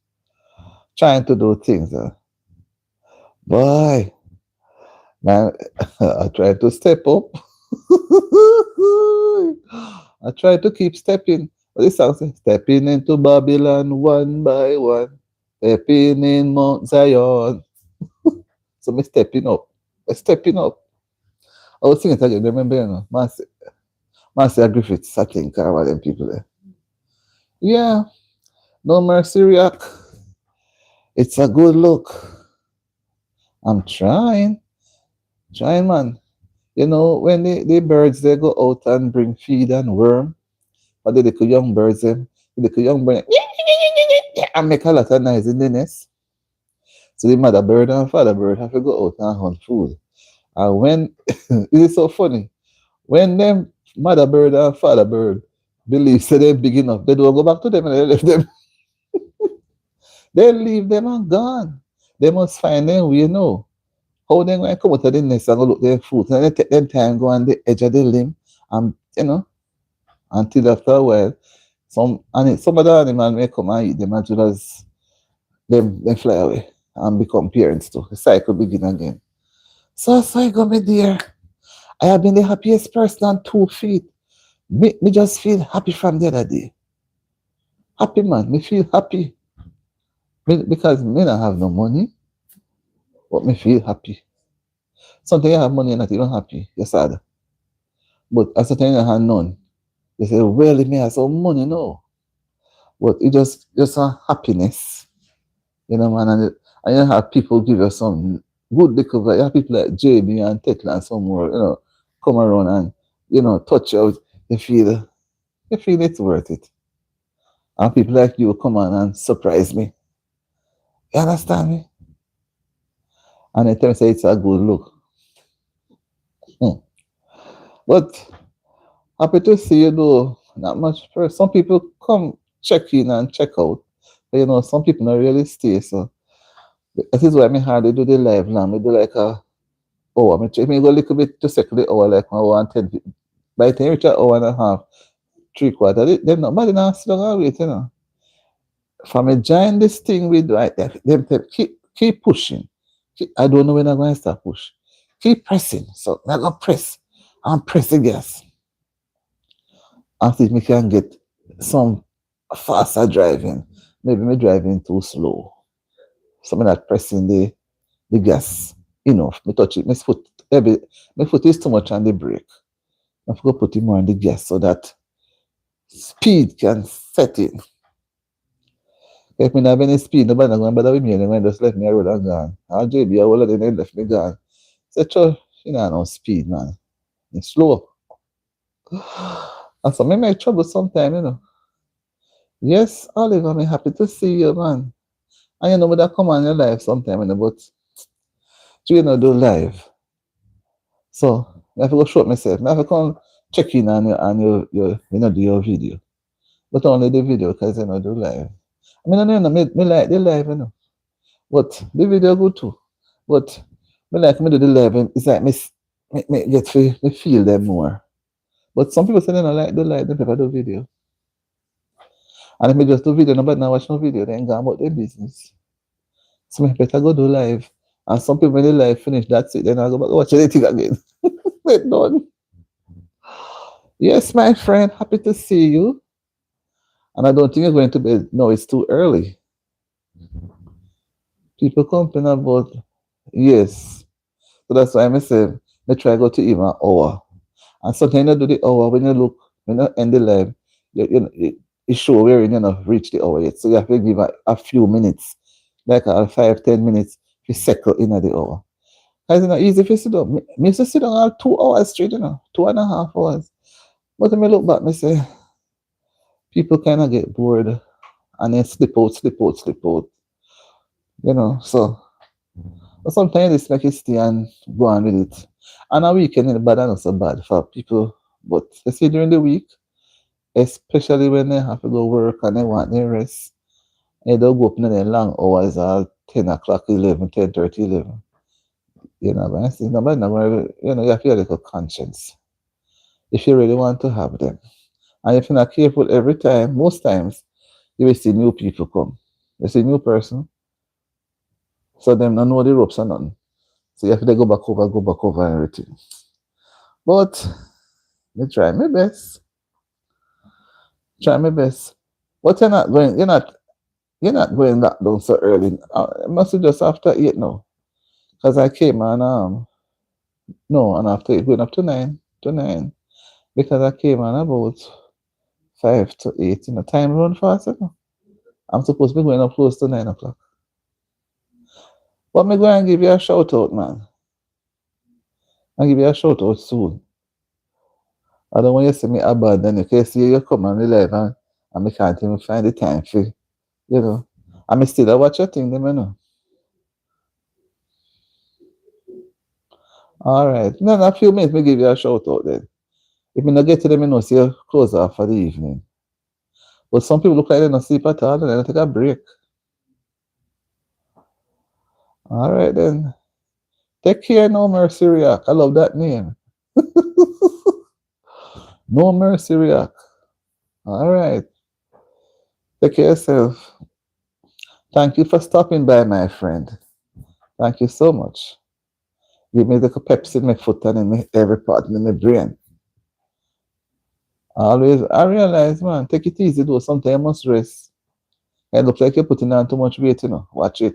Trying to do things. Boy, man, I try to step up. I try to keep stepping. But this song says, stepping into Babylon one by one, stepping in Mount Zion. So me stepping up. Stepping up. I was singing it again, remember, you know, Marcia Griffiths, I think, are one of them people there. Yeah, no mercy, React. It's a good look. I'm trying, man. You know, when the birds, they go out and bring feed and worm, but the little young birds, the little young bird, and make a lot of noise in the nest. So the mother bird and father bird have to go out and hunt food. And when, it is so funny, when them mother bird and father bird believe so they're big enough, they don't go back to them and they leave them. They leave them and gone. They must find them, we know. How they going to come out of the nest and go look their food. And they take them time go on the edge of the limb and, you know, until after a while, some of the animals may come and eat them as well as them fly away and become parents too. The cycle begin again. So I go, my dear. I have been the happiest person on 2 feet. Me just feel happy from the other day. Happy, man. Me feel happy. Because me don't have no money, but me feel happy. Sometimes you have money and not even happy. You're sad. But at the time you have none. You say, well, me have some money now. But it just a happiness. You know, man. And you have people give you some good liquor. You have people like JB and Tetla and some more, you know, come around and, you know, touch out. You feel it's worth it. And people like you come on and surprise me. You understand me? And they tell me say it's a good look. But happy to see you though. Not much first. Some people come check in and check out. But, you know, some people don't really stay. So that is why I hardly do the live now. I do like a hour. I check me go a little bit to second the hour, like 1 hour and 10. By the time you reach an hour and a half, 3/4, them nobody not sit down and wait, you know. From a giant this thing we do, them keep pushing. I don't know when I'm going to start push. Keep pressing. So I'm going to press. and press the gas and see if me can get some faster driving. Maybe me driving too slow. So me not pressing the gas enough. Me touch it. My foot is too much on the brake. I forgot put it more on the gas so that speed can set in. If me not have any speed, nobody not going to bother with me anymore. Just left me a road and gone. I'll JB, I will let them left me gone. Say, so, you know, no speed, man. It's slow. And so me make trouble sometime, you know. Yes, Oliver, I'm happy to see you, man. And you know, that come on your life sometime, you know, but you know, do live. So I have to go show myself. I have to come check in on your you know, do your video. But only the video because you know do live. I mean, I know me like the live, you know. But the video good too. But me like me do the live and it's like me get to me feel them more. But some people say they don't like the live, they prefer the video. And if me just do video, nobody now watch no video, they ain't gone about their business. So me better go do live. And some people when the live finish, that's it. Then I go back watch anything again. Wait, done. Yes, my friend, happy to see you. And I don't think you're going to bed. No, it's too early. People complain about yes. So that's why I say me try go to even an hour. And sometimes you do the hour when you look when you end the live, it show where you know reach the hour yet. So you have to give a few minutes, like 5-10 minutes to settle in at the hour. Because you know, easy if you sit down. Me used to sit down all 2 hours straight, you know, 2.5 hours. But when I look back, me say people kind of get bored and then slip out, slip out, slip out. You know, so but sometimes it's make you stay and go on with it. And a weekend is bad and not so bad for people. But you see during the week, especially when they have to go work and they want their rest, and they don't go up in the long hours or 10 o'clock, 11, 10:30, 11. You know, but I see nobody not gonna, you know, you have to have a little conscience if you really want to have them. And if you're not careful every time, most times, you will see new people come. You see new person, so them don't know the ropes or nothing. So you have to go back over everything. But me try my best. Try my best. But you're not going back down so early. It must be just after 8 now. Because I came on no, and after 8, going up to 9. Because I came on about 5 to 8. You know, time run fast, you know. I'm supposed to be going up close to 9 o'clock. But me go and give you a shout out, man. I'll give you a shout out soon. I don't want you to see me abandon you. Because you come on the live and I can't even find the time for you know. I'm still watch your thing, them, you know. All right. No, in a few minutes, me give you a shout out then. If me not get to them, you know, see you close off for the evening. But some people look like they don't sleep at all and they don't take a break. All right then. Take care, No Mercy React. I love that name. No Mercy React. All right. Take care of yourself. Thank you for stopping by, my friend. Thank you so much. Give me the Pepsi in my foot and in every part in my brain. Always, I realize, man, take it easy though. Sometimes you must rest. It looks like you're putting on too much weight, you know. Watch it.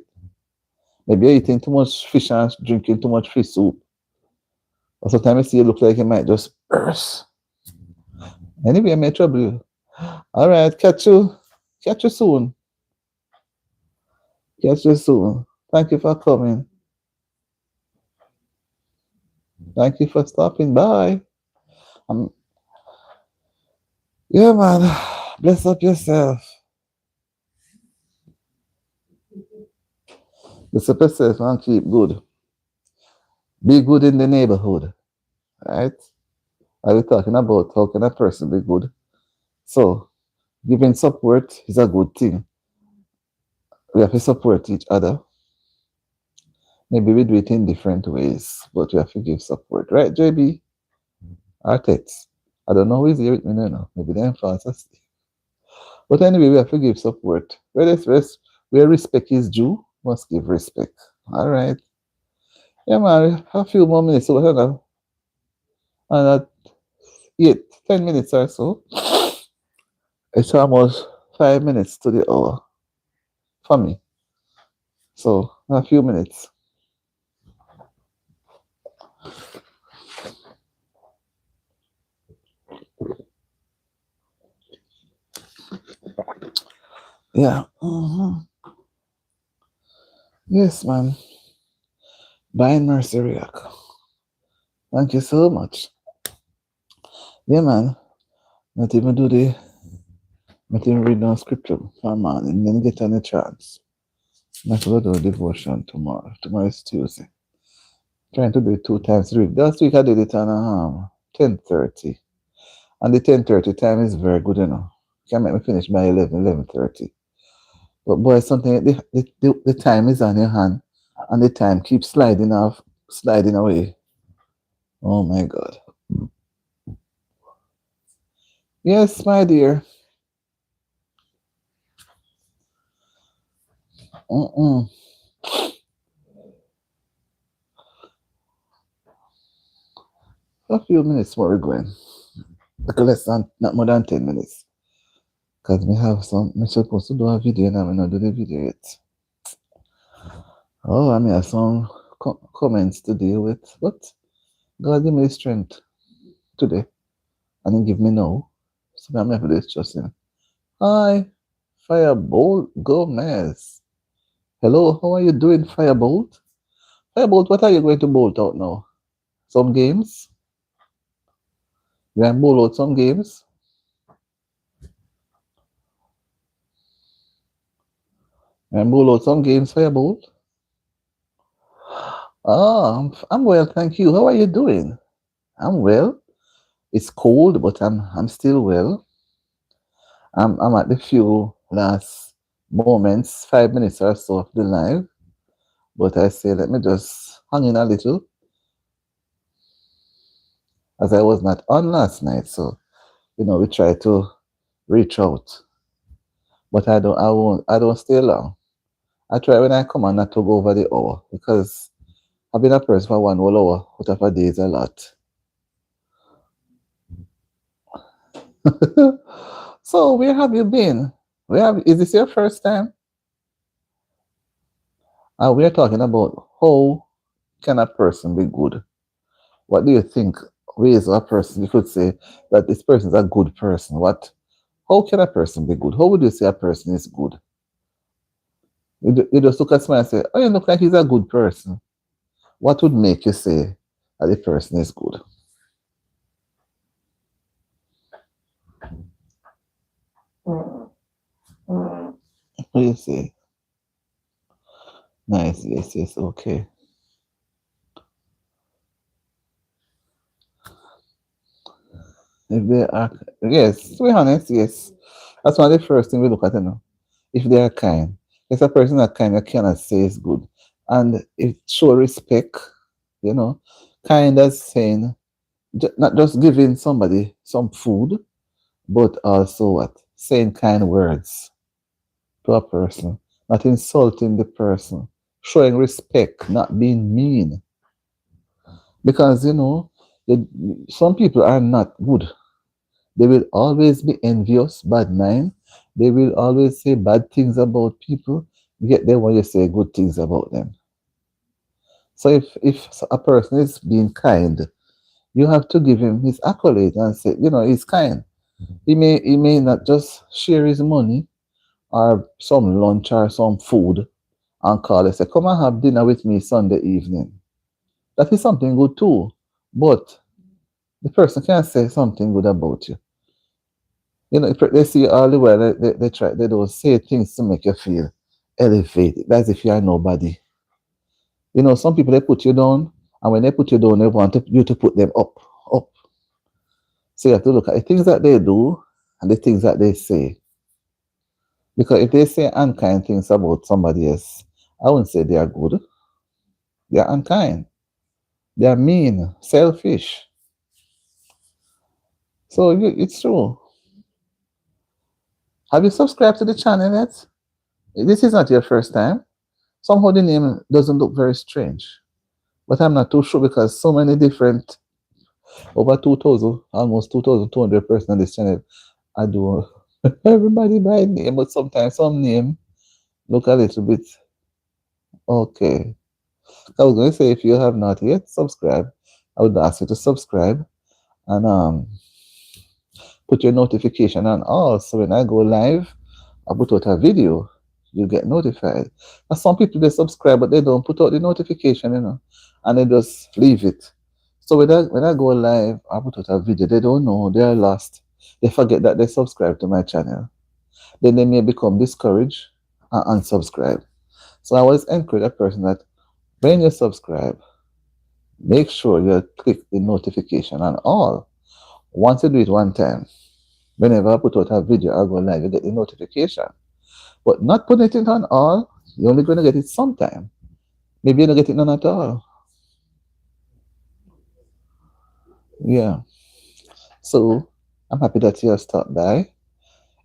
Maybe you're eating too much fish and drinking too much fish soup. Or sometimes you see you look like you might just burst. Anyway, I may trouble you. All right, catch you. Catch you soon. Catch you soon. Thank you for coming. Thank you for stopping by. Um, yeah, man. Bless up yourself. Bless up yourself and keep good. Be good in the neighborhood. Right? I was talking about how can a person be good. So giving support is a good thing. We have to support each other. Maybe we do it in different ways, but we have to give support. Right, JB? Artex. I don't know who is here with me now. Maybe they're fast asleep. But anyway, we have to give support. Where respect is due, must give respect. All right. Yeah, man. A few more minutes. So, And at 10 minutes or so, it's almost 5 minutes to the hour for me. So a few minutes. Yeah. Yes, man. Buying Mercy React. Thank you so much. Yeah, man. Not even do the, not even read no scripture for man, and then get on a chance. Not to do devotion tomorrow. Tomorrow is Tuesday. Trying to do it 2 times a week. Last week I did it on 10:30. And the 10:30 time is very good, you know. Can make me finish by 11:30. But boy, something the time is on your hand and the time keeps sliding off, sliding away. Oh my God. Yes, my dear. Mm-mm. A few minutes more we're going. Like less than, not more than 10 minutes. Because we have some, I'm supposed to do a video and I'm not do the video yet. Oh, I mean, have some comments to deal with. But God give me strength today. And He give me now. So I'm going to this just in. Hi, Firebolt Gomez. Hello, how are you doing, Firebolt? Firebolt, what are you going to bolt out now? Some games? You going to bolt out some games? You going to bolt out some games, Firebolt? Ah, I'm well, thank you. How are you doing? I'm well. It's cold, but I'm still well. I'm at the few last moments, 5 minutes or so of the live. But I say, let me just hang in a little, as I was not on last night. So, we try to reach out. But I don't stay long. I try when I come on not to go over the hour because I've been a person for 1 whole hour out of a day is a lot. So where have you been? Is this your first time? We are talking about how can a person be good? What do you think ways a person you could say that this person is a good person? How can a person be good? How would you say a person is good? You just look at someone and say, oh, you look like he's a good person. What would make you say that the person is good? What do you say? Nice, yes, yes, okay. If they are, yes, to be honest, yes. That's one of the first thing we look at, If they are kind. If a person is kind, you cannot say is good. And it show respect, you know. Kind as saying, not just giving somebody some food, but also what? Saying kind words to a person, not insulting the person, showing respect, not being mean. Because, some people are not good. They will always be envious, bad mind. They will always say bad things about people, yet they want you to say good things about them. So if a person is being kind, you have to give him his accolade and say, he's kind. He may not just share his money or some lunch or some food and call and say, come and have dinner with me Sunday evening. That is something good too. But the person can say something good about you. If they see you all the while, they don't say things to make you feel elevated, as if you are nobody. Some people they put you down, and when they put you down, they want you to put them up, up. So you have to look at the things that they do and the things that they say. Because if they say unkind things about somebody else, I wouldn't say they are good. They are unkind. They are mean, selfish. So it's true. Have you subscribed to the channel yet? This is not your first time. Somehow the name doesn't look very strange. But I'm not too sure because so many different Over 2,000, almost 2,200 person on this channel. I do everybody by name, but sometimes some name look a little bit okay. I was going to say, if you have not yet subscribed, I would ask you to subscribe and put your notification on all. So when I go live, I put out a video, you get notified. And some people they subscribe, but they don't put out the notification, and they just leave it. So when I go live, I put out a video. They don't know, they are lost. They forget that they subscribe to my channel. Then they may become discouraged and unsubscribe. So I always encourage a person that when you subscribe, make sure you click the notification on all. Once you do it one time, whenever I put out a video or go live, you get the notification. But not putting it on all, you're only going to get it sometime. Maybe you don't get it none at all. Yeah. So I'm happy that you have stopped by.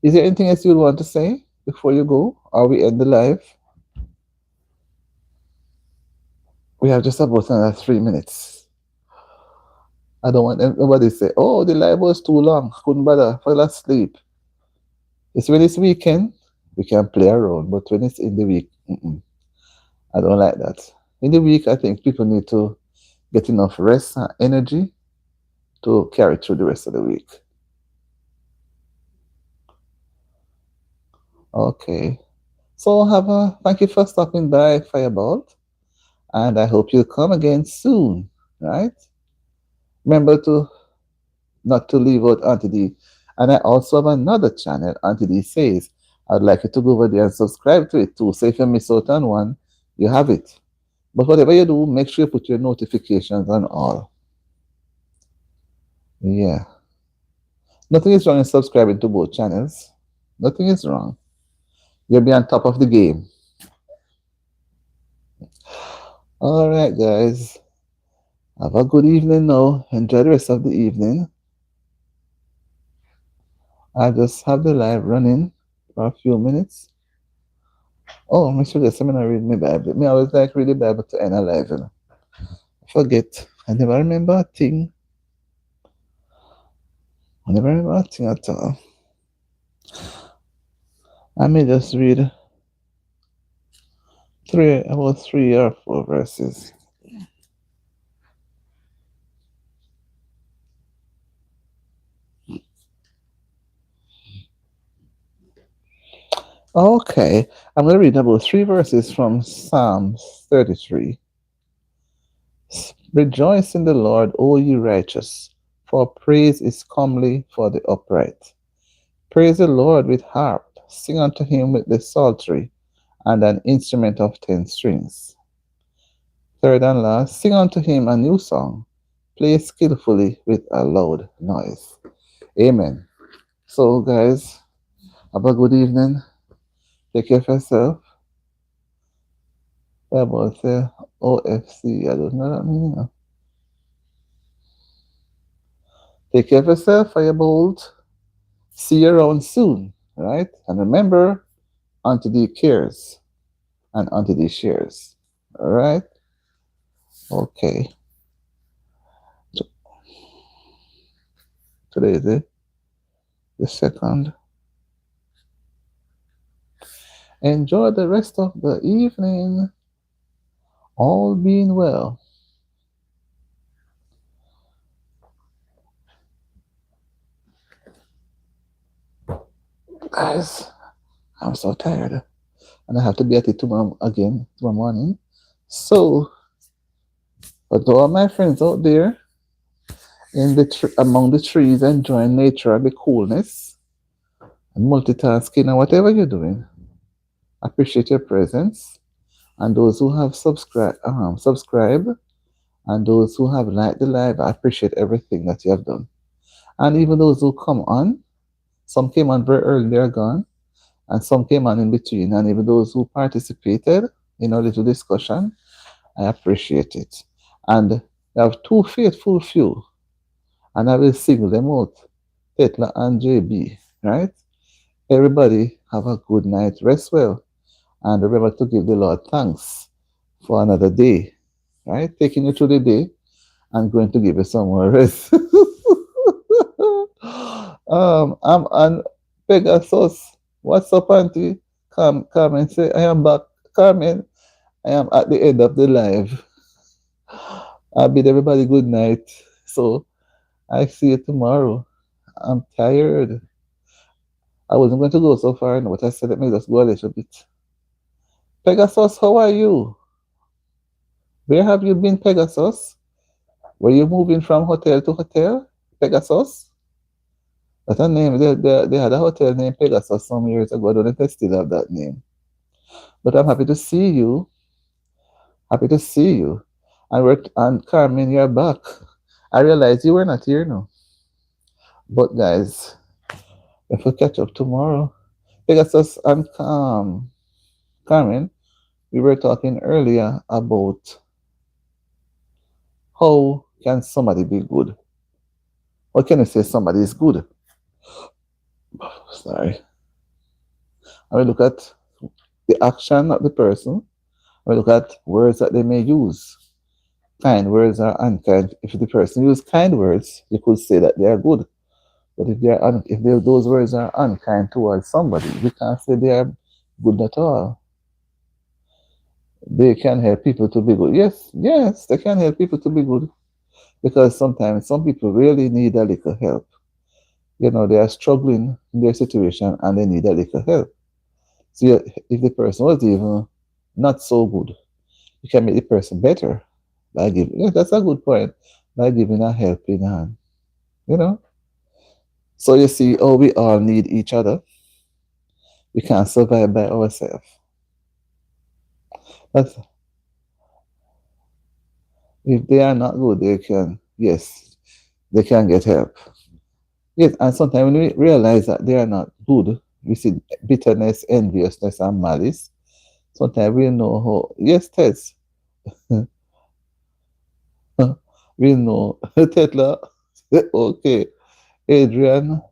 Is there anything else you would want to say before you go? Or we end the live? We have just about another 3 minutes. I don't want nobody to say, oh, the live was too long. Couldn't bother. Fell asleep. It's when it's weekend, we can play around. But when it's in the week, I don't like that. In the week, I think people need to get enough rest and energy to carry through the rest of the week. Okay. So thank you for stopping by, Firebolt. And I hope you come again soon, right? Remember to not to leave out Auntie D. And I also have another channel, Auntie D Says. I'd like you to go over there and subscribe to it too. So if you miss out on one, you have it. But whatever you do, make sure you put your notifications on all. Yeah. Nothing is wrong in subscribing to both channels. Nothing is wrong. You'll be on top of the game. All right, guys. Have a good evening now. Enjoy the rest of the evening. I just have the live running for a few minutes. Oh, make sure the seminar read my Bible. Me always like read the Bible to end a live. Forget. I never remember a thing. I never remember a thing at all. I may just read about 3 or 4 verses. Okay, I'm going to read about 3 verses from Psalms 33. Rejoice in the Lord, O ye righteous, for praise is comely for the upright. Praise the Lord with harp, sing unto him with the psaltery, and an instrument of 10 strings. Third and last, sing unto him a new song, play skillfully with a loud noise. Amen. So, guys, have a good evening. Take care of yourself. What about the OFC? I don't know what that means. Take care of yourself, Firebolt. See you around soon, right? And remember, Auntie D cares and Auntie D shares. All right? Okay. Today is the 2nd. Enjoy the rest of the evening. All being well. Guys, I'm so tired. And I have to be at it tomorrow morning. So, but to all my friends out there in among the trees enjoying nature and the coolness and multitasking and whatever you're doing, appreciate your presence. And those who have subscribed and those who have liked the live, I appreciate everything that you have done. And even those who come on, some came on very early, they're gone, and some came on in between. And even those who participated in our little discussion, I appreciate it. And we have 2 faithful few, and I will single them out, Tetla and JB, right? Everybody have a good night, rest well, and remember to give the Lord thanks for another day, right? Taking you through the day, I'm going to give you some more rest. I'm on Pegasus. What's up, Auntie? Carmen, say, I am back. Carmen, I am at the end of the live. I bid everybody good night. So I see you tomorrow. I'm tired. I wasn't going to go so far, but I said, let me just go a little bit. Pegasus, how are you? Where have you been, Pegasus? Were you moving from hotel to hotel, Pegasus? That's a name. They had a hotel named Pegasus some years ago. I don't know if they still have that name. But I'm happy to see you. Happy to see you. And Carmen, you're back. I realized you were not here now. But guys, if we catch up tomorrow, Pegasus and Carmen, we were talking earlier about how can somebody be good? How can you say somebody is good? Sorry. I will look at the action of the person. I will look at words that they may use. Kind words are unkind. If the person uses kind words, you could say that they are good. But if those words are unkind towards somebody, we can't say they are good at all. They can help people to be good. Yes, yes, they can help people to be good. Because sometimes some people really need a little help. They are struggling in their situation and they need a little help. So if the person was even not so good, you can make the person better by giving. Yeah, that's a good point. By giving a helping hand. You know. So you see, oh, we all need each other. We can't survive by ourselves. That's if they are not good, they can yes, they can get help. Yes, and sometimes when we realize that they are not good, we see bitterness, enviousness, and malice. Sometimes we know how yes, Tess. We know Tetla. Okay. Adrian,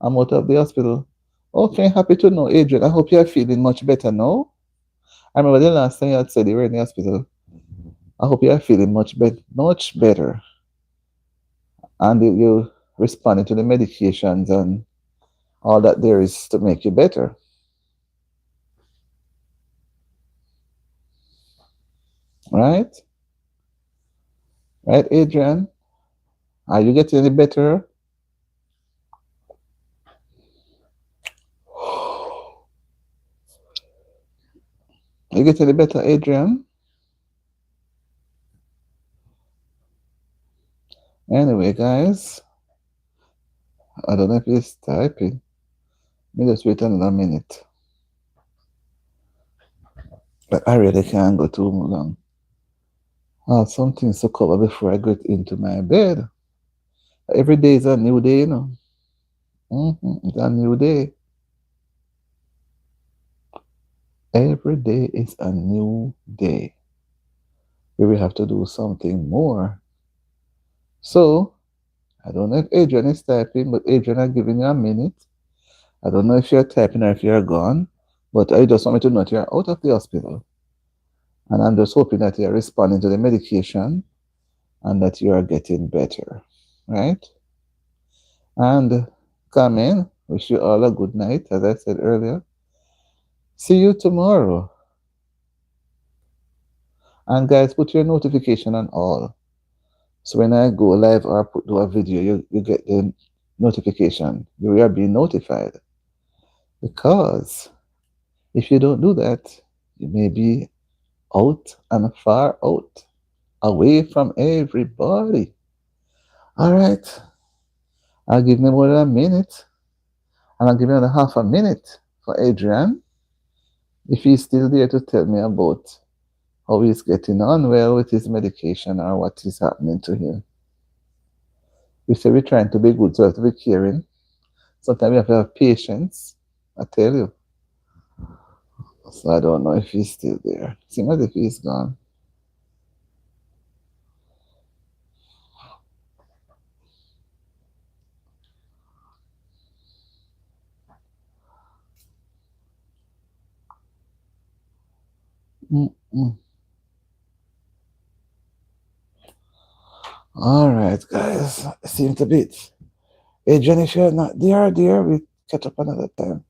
I'm out of the hospital. Okay, happy to know, Adrian. I hope you're feeling much better now. I remember the last time you had said you were in the hospital. I hope you're feeling much better. And you're responding to the medications and all that there is to make you better. Right? Right, Adrian? Are you getting any better? You getting any better, Adrian? Anyway, guys, I don't know if he's typing. Let me just wait another minute. But I really can't go too long. I have some things to cover before I get into my bed. Every day is a new day, you know. It's a new day. Every day is a new day. We will have to do something more. So, I don't know if Adrian is typing, but Adrian, I'm giving you a minute. I don't know if you're typing or if you're gone, but I just want me to know that you're out of the hospital. And I'm just hoping that you're responding to the medication and that you are getting better. Right? And come in. Wish you all a good night, as I said earlier. See you tomorrow. And guys, put your notification on all. So when I go live or do a video, you get the notification. You are being notified. Because if you don't do that, you may be out and far out, away from everybody. All right. I'll give me more than a minute. And I'll give you another half a minute for Adrian. If he's still there to tell me about how he's getting on well with his medication or what is happening to him. We say we're trying to be good, so we have to be caring. Sometimes we have to have patience. I tell you. So I don't know if he's still there. Seems as if he's gone. Mm-mm. All right, guys. Seem to beat. Hey, Jenny, you're not there, dear. We catch up another time.